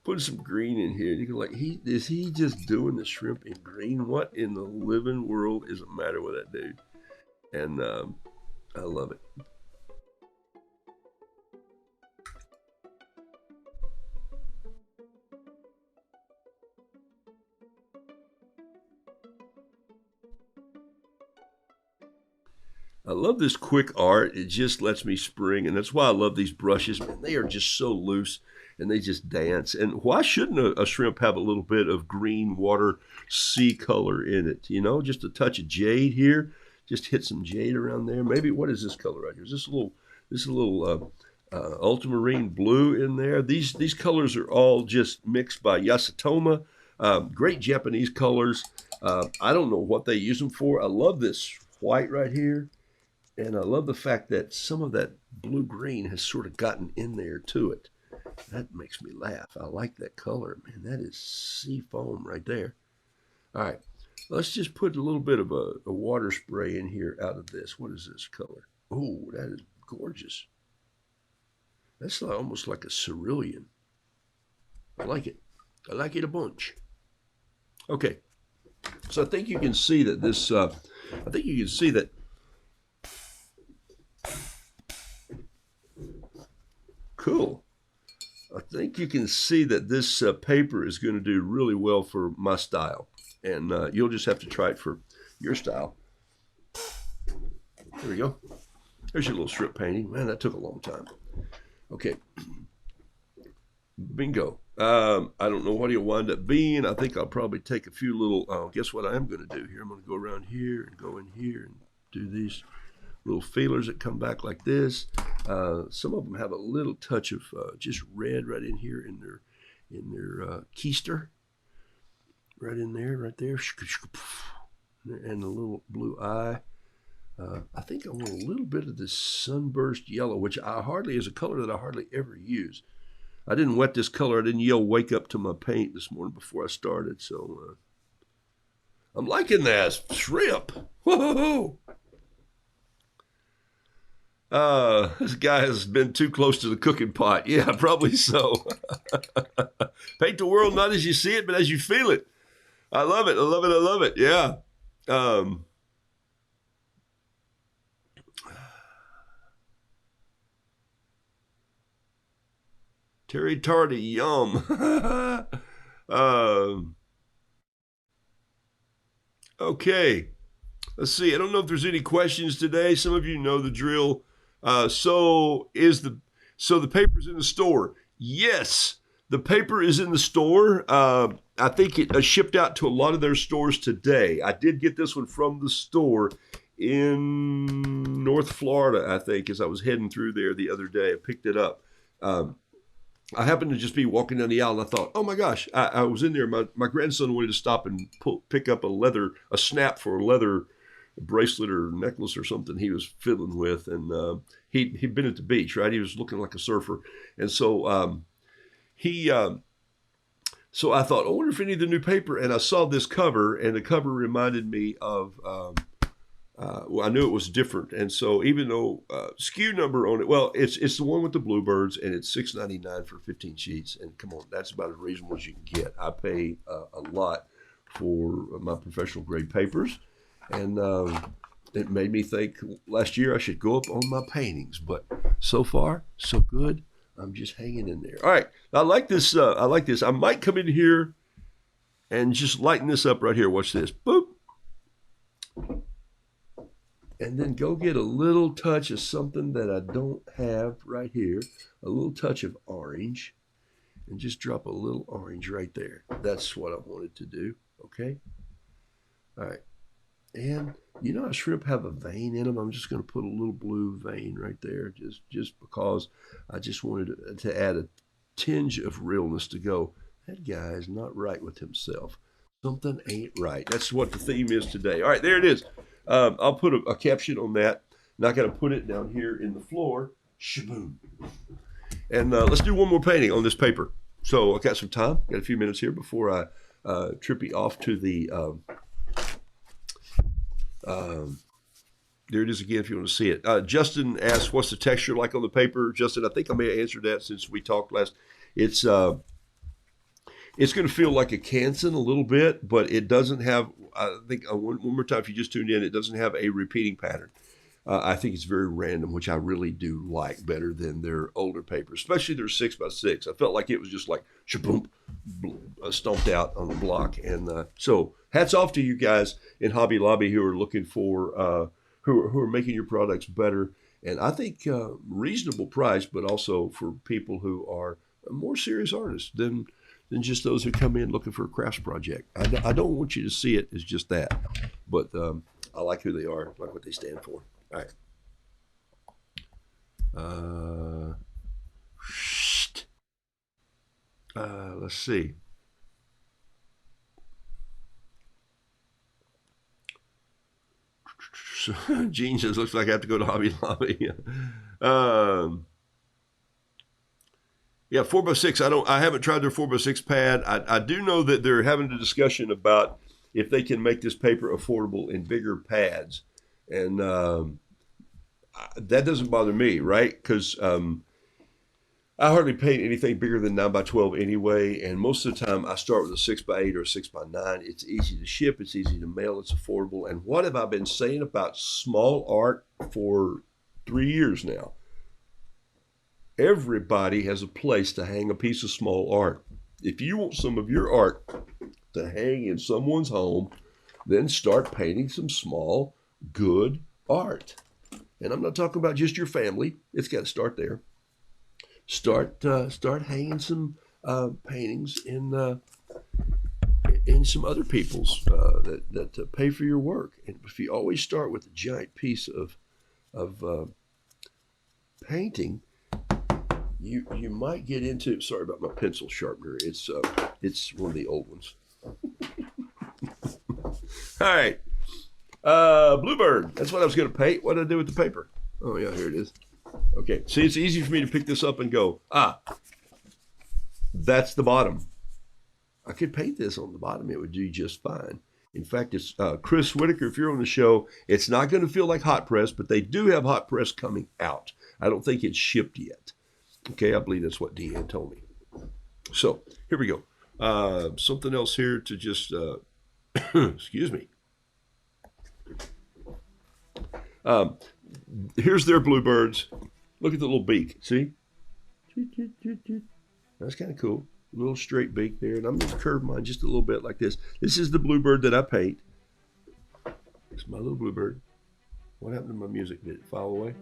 putting some green in here. You can like, is he just doing the shrimp in green? What in the living world is the matter with that dude? And I love it. I love this quick art. It just lets me spring, and that's why I love these brushes. Man, they are just so loose, and they just dance. And why shouldn't a shrimp have a little bit of green water sea color in it? You know, just a touch of jade here. Just hit some jade around there. Maybe, what is this color right here? Is this a little ultramarine blue in there? These colors are all just mixed by Yasutoma. Great Japanese colors. I don't know what they use them for. I love this white right here. And I love the fact that some of that blue-green has sort of gotten in there to it. That makes me laugh. I like that color. Man, that is sea foam right there. All right, let's just put a little bit of a water spray in here out of this. What is this color? Oh, that is gorgeous. That's almost like a cerulean. I like it. I like it a bunch. Okay, so I think you can see that this, cool. I think you can see that this paper is going to do really well for my style. And you'll just have to try it for your style. There we go. There's your little strip painting. Man, that took a long time. Okay. Bingo. I don't know what he'll wind up being. I think I'll probably take a few little, guess what I am going to do here? I'm going to go around here and go in here and do these little feelers that come back like this. Some of them have a little touch of just red right in here in their keister. Right in there, right there. And a little blue eye. I think I want a little bit of this sunburst yellow, which is a color that I hardly ever use. I didn't wet this color. I didn't yell wake up to my paint this morning before I started. So I'm liking that shrimp. Whoa! This guy has been too close to the cooking pot. Yeah, probably so. Paint the world not as you see it, but as you feel it. I love it. I love it. I love it. Yeah. Um, Terry Tardy, yum. um, okay. Let's see. I don't know if there's any questions today. Some of you know the drill. So the paper's in the store? Yes, the paper is in the store. I think it shipped out to a lot of their stores today. I did get this one from the store in North Florida, I think, as I was heading through there the other day. I picked it up. I happened to just be walking down the aisle and I thought, oh my gosh, I was in there. My grandson wanted to stop and pick up a snap for a leather bracelet or necklace or something he was fiddling with. And he'd been at the beach, right? He was looking like a surfer. And so so I thought, I wonder if any of the new paper, and I saw this cover, and the cover reminded me of, well, I knew it was different. And so even though SKU number on it, well, it's the one with the bluebirds, and it's $6.99 for 15 sheets. And come on, that's about as reasonable as you can get. I pay a lot for my professional grade papers, and it made me think last year I should go up on my paintings. But so far, so good. I'm just hanging in there. All right, I like this. I like this. I might come in here and just lighten this up right here. Watch this. Boop. And then go get a little touch of something that I don't have right here. A little touch of orange. And just drop a little orange right there. That's what I wanted to do. Okay? All right. And you know how shrimp have a vein in them? I'm just going to put a little blue vein right there just because I just wanted to add a tinge of realness to go, that guy is not right with himself. Something ain't right. That's what the theme is today. All right, there it is. I'll put a caption on that. Not going to put it down here in the floor. Shaboom. And let's do one more painting on this paper. So I've got some time. Got a few minutes here before I trip you off to the... there it is again if you want to see it. Justin asked, what's the texture like on the paper? Justin, I think I may have answered that since we talked last. It's going to feel like a Canson a little bit, but it doesn't have, I think, one more time, if you just tuned in, it doesn't have a repeating pattern. I think it's very random, which I really do like better than their older papers, especially their 6x6. I felt like it was just like shaboom, stomped out on the block. And so hats off to you guys in Hobby Lobby who are looking for, who are making your products better. And I think reasonable price, but also for people who are more serious artists than just those who come in looking for a crafts project. I don't want you to see it as just that, but I like who they are, like what they stand for. All right. Let's see. Gene says, looks like I have to go to Hobby Lobby. Yeah, 4x6. I haven't tried their 4x6 pad. I do know that they're having a discussion about if they can make this paper affordable in bigger pads. And that doesn't bother me, right? Because I hardly paint anything bigger than 9x12 anyway. And most of the time I start with a 6x8 or a 6x9. It's easy to ship. It's easy to mail. It's affordable. And what have I been saying about small art for 3 years now? Everybody has a place to hang a piece of small art. If you want some of your art to hang in someone's home, then start painting some small, good art. And I'm not talking about just your family. It's got to start there. Start hanging some paintings in some other people's that pay for your work. And if you always start with a giant piece of painting, you might get into. Sorry about my pencil sharpener. It's one of the old ones. All right. Bluebird. That's what I was going to paint. What did I do with the paper? Oh, yeah, here it is. Okay. See, it's easy for me to pick this up and go, that's the bottom. I could paint this on the bottom. It would do just fine. In fact, it's Chris Whitaker. If you're on the show, it's not going to feel like hot press, but they do have hot press coming out. I don't think it's shipped yet. Okay, I believe that's what Deanne told me. So here we go. Something else here to just, excuse me. Here's their bluebirds. Look at the little beak. See? That's kind of cool. A little straight beak there. And I'm going to curve mine just a little bit like this. This is the bluebird that I paint. It's my little bluebird. What happened to my music? Did it fall away?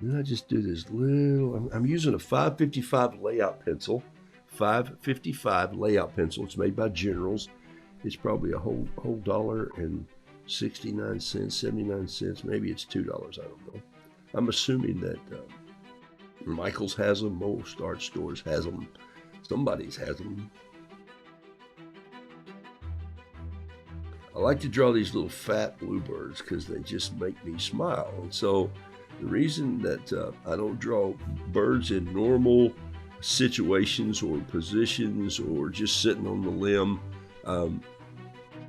Then I just do this little, I'm using a 555 layout pencil. 555 layout pencil. It's made by Generals. It's probably a whole $1.69, 79 cents. Maybe it's $2. I don't know. I'm assuming that Michael's has them. Most art stores has them. Somebody's has them. I like to draw these little fat bluebirds because they just make me smile. And so the reason that I don't draw birds in normal situations or positions or just sitting on the limb, I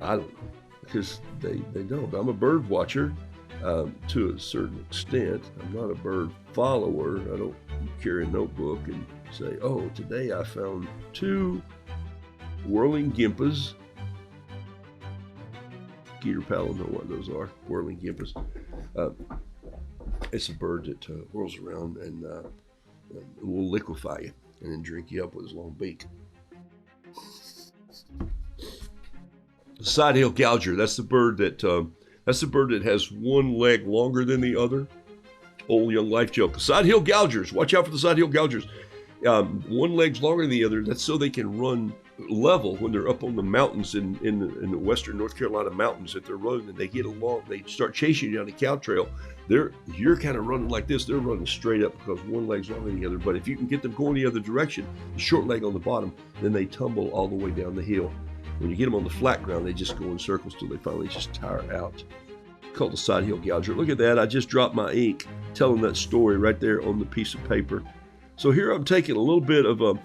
don't know, because they don't. I'm a bird watcher to a certain extent. I'm not a bird follower. I don't carry a notebook and say, oh, today I found 2 whirling gimpers. Skeeter Pal will know what those are, whirling gimpers. It's a bird that whirls around and will liquefy you and then drink you up with his long beak. The side-hill gouger, that's the bird that has one leg longer than the other. Old Young Life joke. Side-hill gougers, watch out for the side-hill gougers. One leg's longer than the other. That's so they can run level when they're up on the mountains in the western North Carolina mountains that they're running, and they get along, they start chasing you down the cow trail. You're kind of running like this. They're running straight up because one leg's longer than the other. But if you can get them going the other direction, the short leg on the bottom, then they tumble all the way down the hill. When you get them on the flat ground, they just go in circles till they finally just tire out. It's called the side hill gouger. Look at that. I just dropped my ink telling that story right there on the piece of paper. So here I'm taking a little bit of a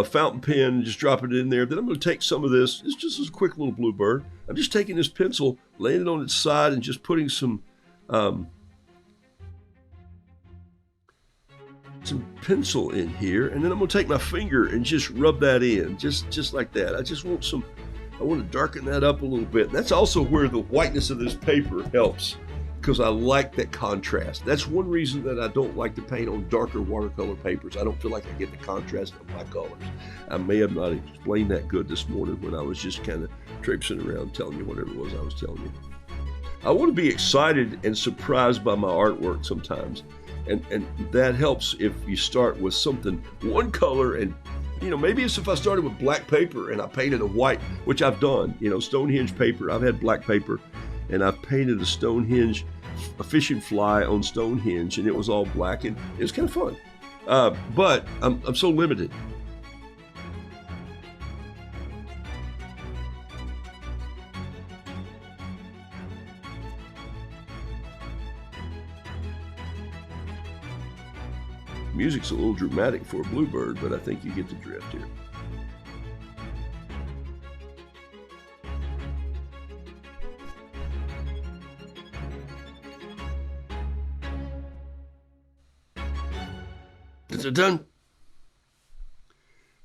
fountain pen and just dropping it in there. Then I'm going to take some of this. It's just a quick little bluebird. I'm just taking this pencil, laying it on its side, and just putting some pencil in here. And then I'm going to take my finger and just rub that in, just like that. I want to darken that up a little bit. And that's also where the whiteness of this paper helps, because I like that contrast. That's one reason that I don't like to paint on darker watercolor papers. I don't feel like I get the contrast of my colors. I may have not explained that good this morning when I was just kind of traipsing around telling you whatever it was I was telling you. I want to be excited and surprised by my artwork sometimes. And that helps if you start with something, one color, and maybe it's if I started with black paper and I painted a white, which I've done, Stonehenge paper. I've had black paper, and I painted a fishing fly on Stonehenge, and it was all black, and it was kind of fun. But I'm so limited. Music's a little dramatic for a bluebird, but I think you get the drift here. Is it done?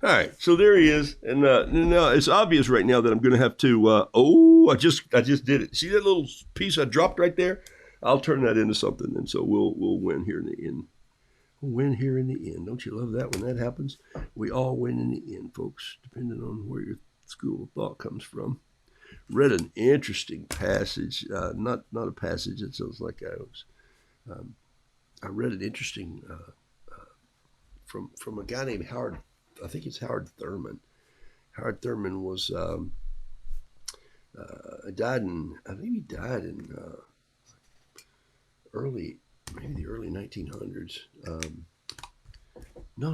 All right, so there he is, and now it's obvious right now that I'm going to have to. I just did it. See that little piece I dropped right there? I'll turn that into something, and so we'll win here in the end. We'll win here in the end. Don't you love that when that happens? We all win in the end, folks, depending on where your school of thought comes from. Read an interesting passage, not a passage that sounds like I read an interesting from a guy named Howard. I think it's Howard Thurman. Howard Thurman was died in maybe the early 1900s. No.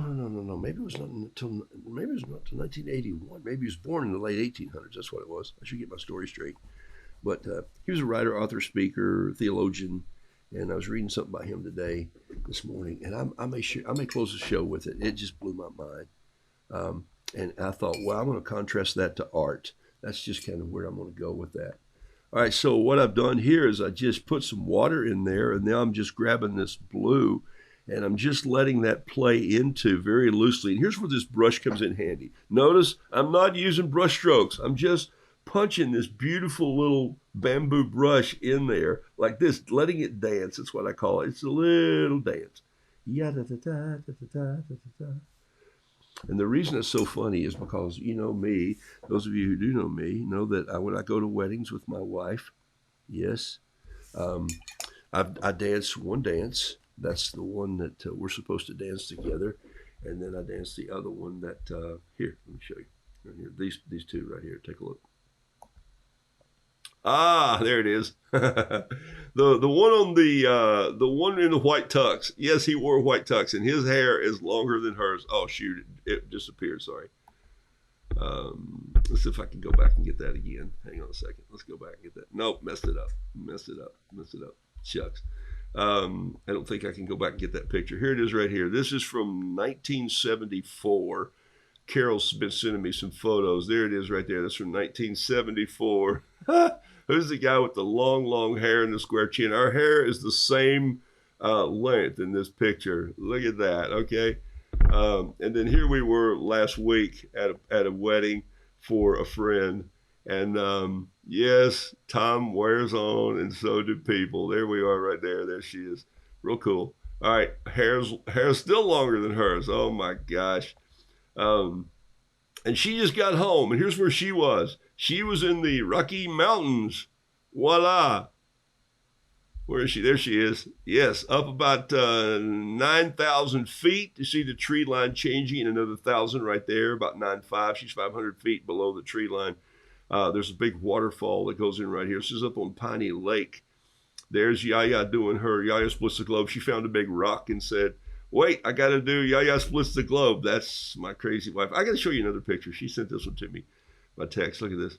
Maybe it was not until 1981. Maybe he was born in the late 1800s. That's what it was. I should get my story straight. But he was a writer, author, speaker, theologian, and I was reading something about him today, this morning, and I may close the show with it. It just blew my mind, and I thought, well, I'm going to contrast that to art. That's just kind of where I'm going to go with that. All right, so what I've done here is I just put some water in there, and now I'm just grabbing this blue, and I'm just letting that play into very loosely. And here's where this brush comes in handy. Notice I'm not using brush strokes. I'm just punching this beautiful little bamboo brush in there like this, letting it dance. That's what I call it. It's a little dance. And the reason it's so funny is because you know me, those of you who do know me, know that when I go to weddings with my wife, yes, um, I dance one dance. That's the one that we're supposed to dance together. And then I dance the other one that, here, let me show you. Right here, these two right here. Take a look. Ah, there it is. The one on the one in the white tux. Yes, he wore a white tux, and his hair is longer than hers. Oh shoot, it disappeared. Sorry. Let's see if I can go back and get that again. Hang on a second. Let's go back and get that. Nope, messed it up. Messed it up. Shucks. I don't think I can go back and get that picture. Here it is right here. This is from 1974. Carol's been sending me some photos. There it is right there. That's from 1974. Who's the guy with the long hair and the square chin? Our hair is the same length in this picture. Look at that, okay? And then here we were last week at a wedding for a friend. And yes, time wears on, and so do people. There we are right there. There she is. Real cool. All right, hair's still longer than hers. Oh, my gosh. And she just got home, and here's where she was. She was in the Rocky Mountains. Voila. Where is she? There she is. Yes, up about 9,000 feet. You see the tree line changing, another 1,000 right there, about 9.5. She's 500 feet below the tree line. There's a big waterfall that goes in right here. This is up on Piney Lake. There's Yaya doing her Yaya Splits the Globe. She found a big rock and said, wait, I got to do Yaya Splits the Globe. That's my crazy wife. I got to show you another picture. She sent this one to me by text. Look at this.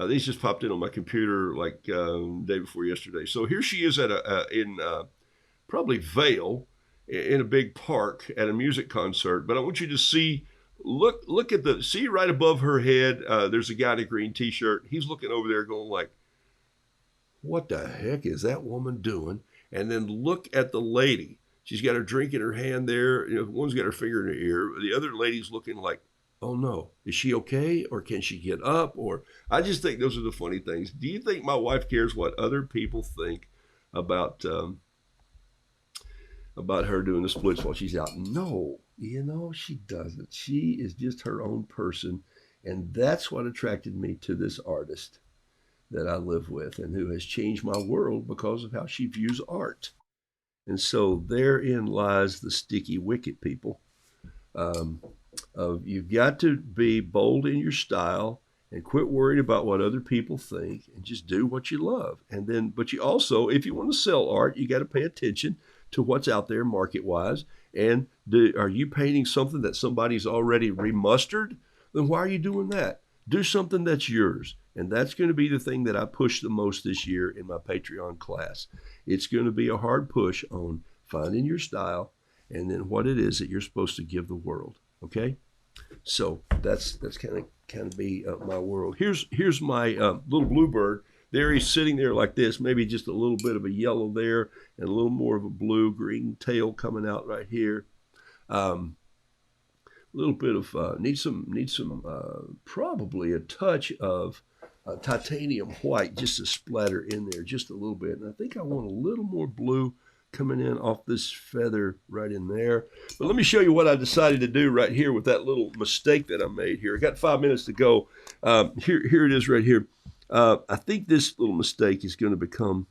These just popped in on my computer like day before yesterday. So here she is at in probably Vail in a big park at a music concert. But I want you to see, look at see right above her head, there's a guy in a green t-shirt. He's looking over there going like, what the heck is that woman doing? And then look at the lady. She's got her drink in her hand there. You know, one's got her finger in her ear. The other lady's looking like, oh no, is she okay? Or can she get up? Or I just think those are the funny things. Do you think my wife cares what other people think about her doing the splits while she's out? No, you know, she doesn't. She is just her own person. And that's what attracted me to this artist that I live with and who has changed my world because of how she views art. And so therein lies the sticky wicket, people. You've got to be bold in your style and quit worrying about what other people think and just do what you love. And then, but you also, if you want to sell art, you got to pay attention to what's out there market wise. And are you painting something that somebody's already remustered? Then why are you doing that? Do something that's yours. And that's going to be the thing that I push the most this year in my Patreon class. It's going to be a hard push on finding your style and then what it is that you're supposed to give the world. Okay? So that's kind of be my world. Here's my little bluebird. There he's sitting there like this, maybe just a little bit of a yellow there and a little more of a blue-green tail coming out right here. A little bit of need some probably a touch of titanium white just to splatter in there just a little bit. And I think I want a little more blue coming in off this feather right in there. But let me show you what I decided to do right here with that little mistake that I made here. I got 5 minutes to go. Here it is right here. I think this little mistake is going to become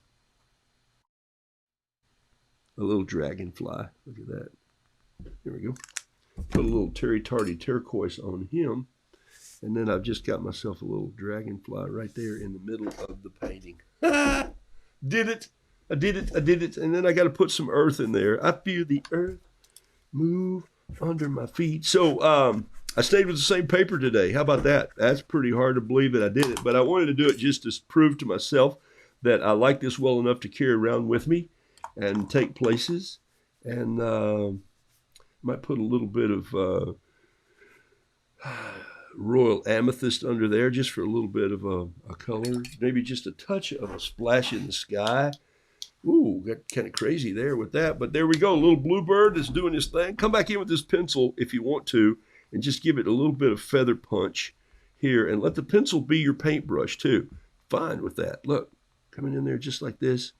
a little dragonfly. Look at that. Here we go. Put a little Terry Tardy turquoise on him. And then I've just got myself a little dragonfly right there in the middle of the painting. Did it. I did it. And then I got to put some earth in there. I feel the earth move under my feet. So I stayed with the same paper today. How about that? That's pretty hard to believe that I did it, but I wanted to do it just to prove to myself that I like this well enough to carry around with me and take places. And might put a little bit of royal amethyst under there just for a little bit of a color. Maybe just a touch of a splash in the sky. Ooh, got kind of crazy there with that. But there we go. A little bluebird is doing his thing. Come back in with this pencil if you want to and just give it a little bit of feather punch here. And let the pencil be your paintbrush too. Fine with that. Look, coming in there just like this.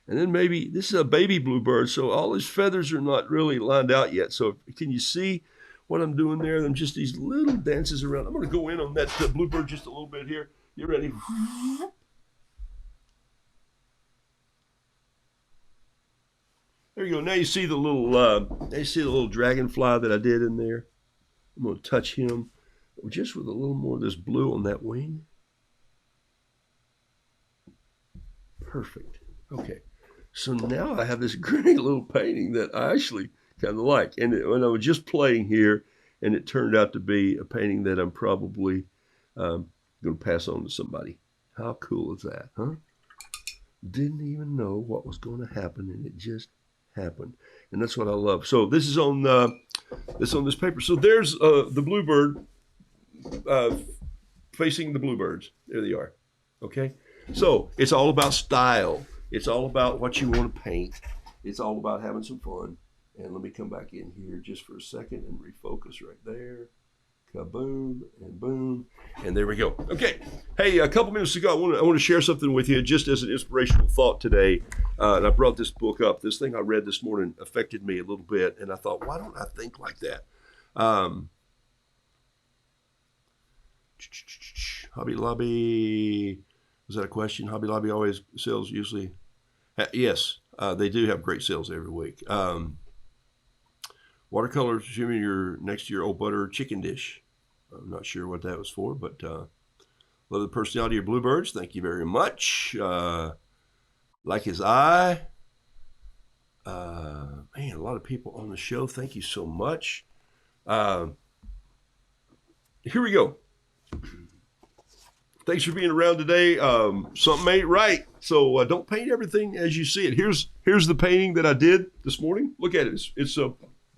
And then maybe, this is a baby bluebird, so all his feathers are not really lined out yet. So can you see what I'm doing there? I'm just these little dances around. I'm going to go in on that bluebird just a little bit here. You ready? There you go. Now you see the little dragonfly that I did in there. I'm going to touch him just with a little more of this blue on that wing. Perfect. Okay. So now I have this great little painting that I actually kind of like. And when I was just playing here, and it turned out to be a painting that I'm probably going to pass on to somebody. How cool is that, huh? Didn't even know what was going to happen, and it just happened. And that's what I love. So this is on this paper. So there's the bluebird facing the bluebirds. There they are. Okay? So it's all about style. It's all about what you want to paint. It's all about having some fun. And let me come back in here just for a second and refocus right there. Kaboom and boom. And there we go. Okay. Hey, a couple minutes ago, I want to share something with you just as an inspirational thought today. And I brought this book up. This thing I read this morning affected me a little bit. And I thought, why don't I think like that? Hobby Lobby. Was that a question? Hobby Lobby always sells usually. Yes, they do have great sales every week. Watercolor, assuming your next year old butter chicken dish. I'm not sure what that was for, but love the personality of bluebirds. Thank you very much. Like his eye. Man, a lot of people on the show. Thank you so much. Here we go. Thanks for being around today. Something ain't right, so don't paint everything as you see it. Here's the painting that I did this morning. Look at it. It's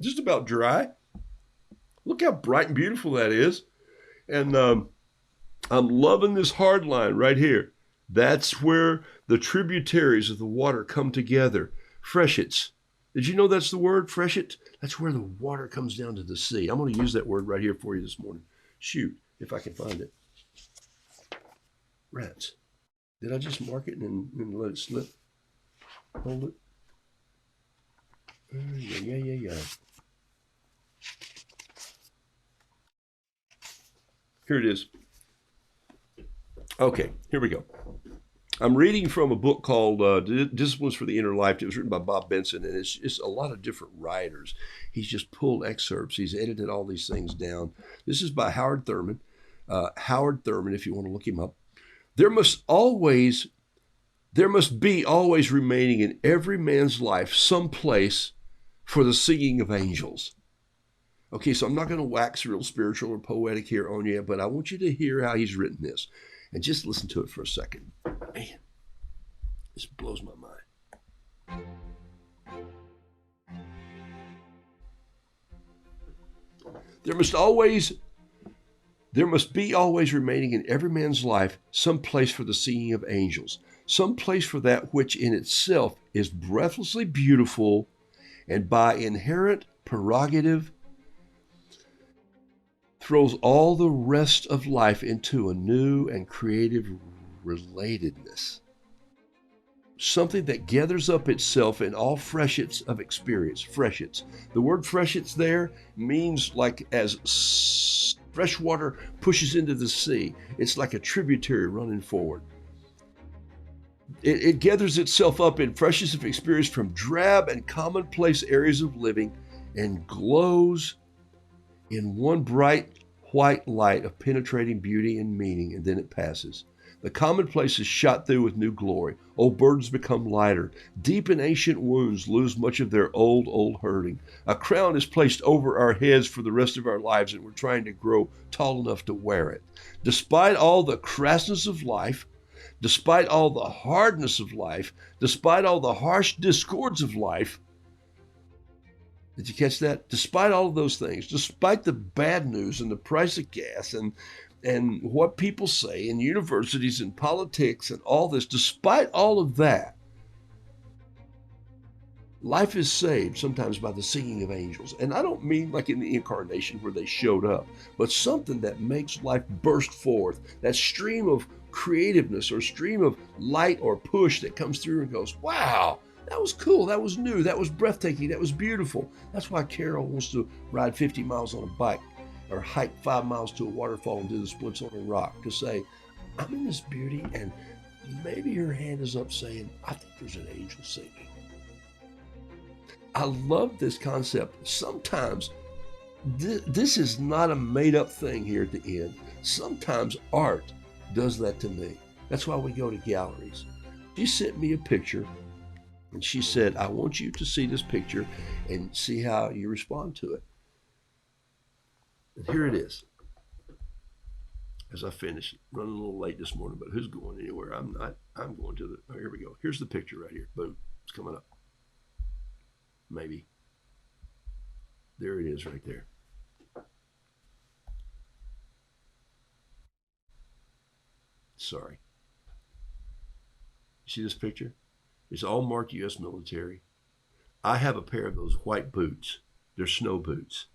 just about dry. Look how bright and beautiful that is. And I'm loving this hard line right here. That's where the tributaries of the water come together. Freshets. Did you know that's the word, freshet? That's where the water comes down to the sea. I'm going to use that word right here for you this morning. Shoot, if I can find it. Rants. Did I just mark it and let it slip? Hold it. Yeah. Here it is. Okay, here we go. I'm reading from a book called Disciplines for the Inner Life. It was written by Bob Benson, and it's a lot of different writers. He's just pulled excerpts. He's edited all these things down. This is by Howard Thurman. Howard Thurman, if you want to look him up. There must be always remaining in every man's life some place for the singing of angels. Okay, so I'm not going to wax real spiritual or poetic here on you, but I want you to hear how he's written this. And just listen to it for a second. Man, this blows my mind. There must be always remaining in every man's life some place for the singing of angels, some place for that which in itself is breathlessly beautiful and by inherent prerogative throws all the rest of life into a new and creative relatedness. Something that gathers up itself in all freshets of experience. Freshets. The word freshets there means like as fresh water pushes into the sea. It's like a tributary running forward. It gathers itself up in freshets of experience from drab and commonplace areas of living and glows in one bright white light of penetrating beauty and meaning, and then it passes. The commonplace is shot through with new glory. Old burdens become lighter. Deep and ancient wounds lose much of their old hurting. A crown is placed over our heads for the rest of our lives, and we're trying to grow tall enough to wear it. Despite all the crassness of life, despite all the hardness of life, despite all the harsh discords of life, did you catch that? Despite all of those things, despite the bad news and the price of gas and what people say in universities and politics and all this, despite all of that, life is saved sometimes by the singing of angels. And I don't mean like in the incarnation where they showed up, but something that makes life burst forth, that stream of creativeness or stream of light or push that comes through and goes, wow, that was cool, that was new, that was breathtaking, that was beautiful. That's why Carol wants to ride 50 miles on a bike or hike 5 miles to a waterfall and do the splits on a rock to say, I'm in this beauty, and maybe her hand is up saying, I think there's an angel singing. I love this concept. Sometimes this is not a made up thing here at the end. Sometimes art does that to me. That's why we go to galleries. She sent me a picture and she said, I want you to see this picture and see how you respond to it. And here it is. As I finish, running a little late this morning, but who's going anywhere? I'm not. I'm going to the, oh, here we go. Here's the picture right here. Boom, it's coming up. Maybe. There it is right there. Sorry. See this picture? It's all marked U.S. military. I have a pair of those white boots. They're snow boots.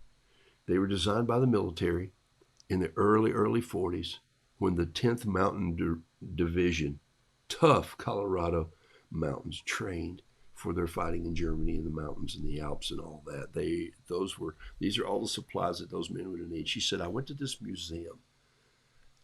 They were designed by the military in the early 40s when the 10th Mountain Division, tough Colorado mountains, trained for their fighting in Germany in the mountains and the Alps and all that. These are all the supplies that those men would need. She said, I went to this museum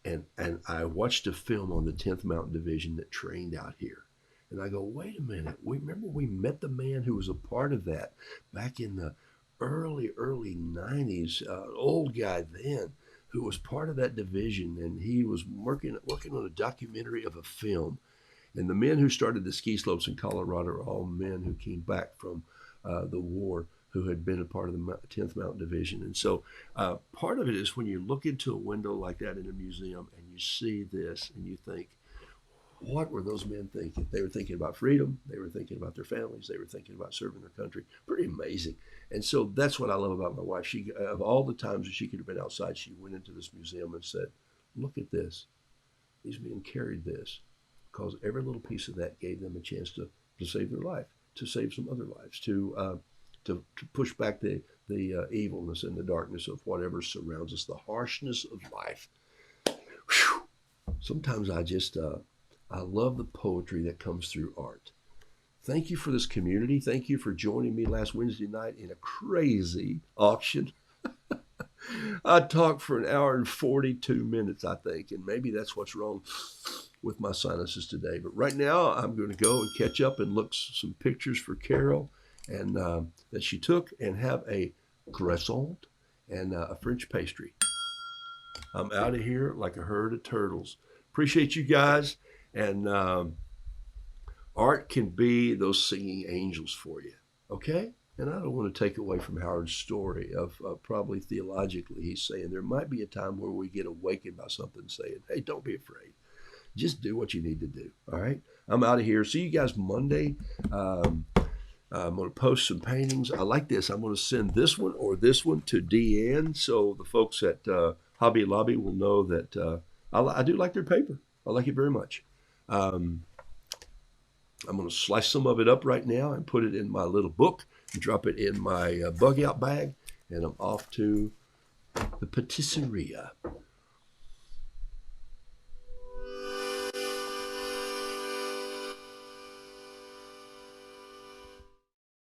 and I watched a film on the 10th Mountain Division that trained out here. And I go, wait a minute. Remember we met the man who was a part of that back in the early 90s, old guy then, who was part of that division, and he was working on a documentary of a film. And the men who started the ski slopes in Colorado are all men who came back from the war, who had been a part of the 10th Mountain Division. And so part of it is when you look into a window like that in a museum and you see this and you think, what were those men thinking? They were thinking about freedom. They were thinking about their families. They were thinking about serving their country. Pretty amazing. And so that's what I love about my wife. She, of all the times that she could have been outside, she went into this museum and said, look at this. These men carried this because every little piece of that gave them a chance to save their life, to save some other lives, to push back the evilness and the darkness of whatever surrounds us, the harshness of life. Whew. Sometimes I love the poetry that comes through art. Thank you for this community. Thank you for joining me last Wednesday night in a crazy auction. I talked for an hour and 42 minutes, I think, and maybe that's what's wrong with my sinuses today. But right now, I'm going to go and catch up and look some pictures for Carol and that she took, and have a croissant and a French pastry. I'm out of here like a herd of turtles. Appreciate you guys. And art can be those singing angels for you, okay? And I don't want to take away from Howard's story of probably theologically, he's saying there might be a time where we get awakened by something saying, hey, don't be afraid. Just do what you need to do, all right? I'm out of here. See you guys Monday. I'm going to post some paintings. I like this. I'm going to send this one or this one to Deanne so the folks at Hobby Lobby will know that I do like their paper. I like it very much. I'm going to slice some of it up right now and put it in my little book and drop it in my bug out bag. And I'm off to the patisseria.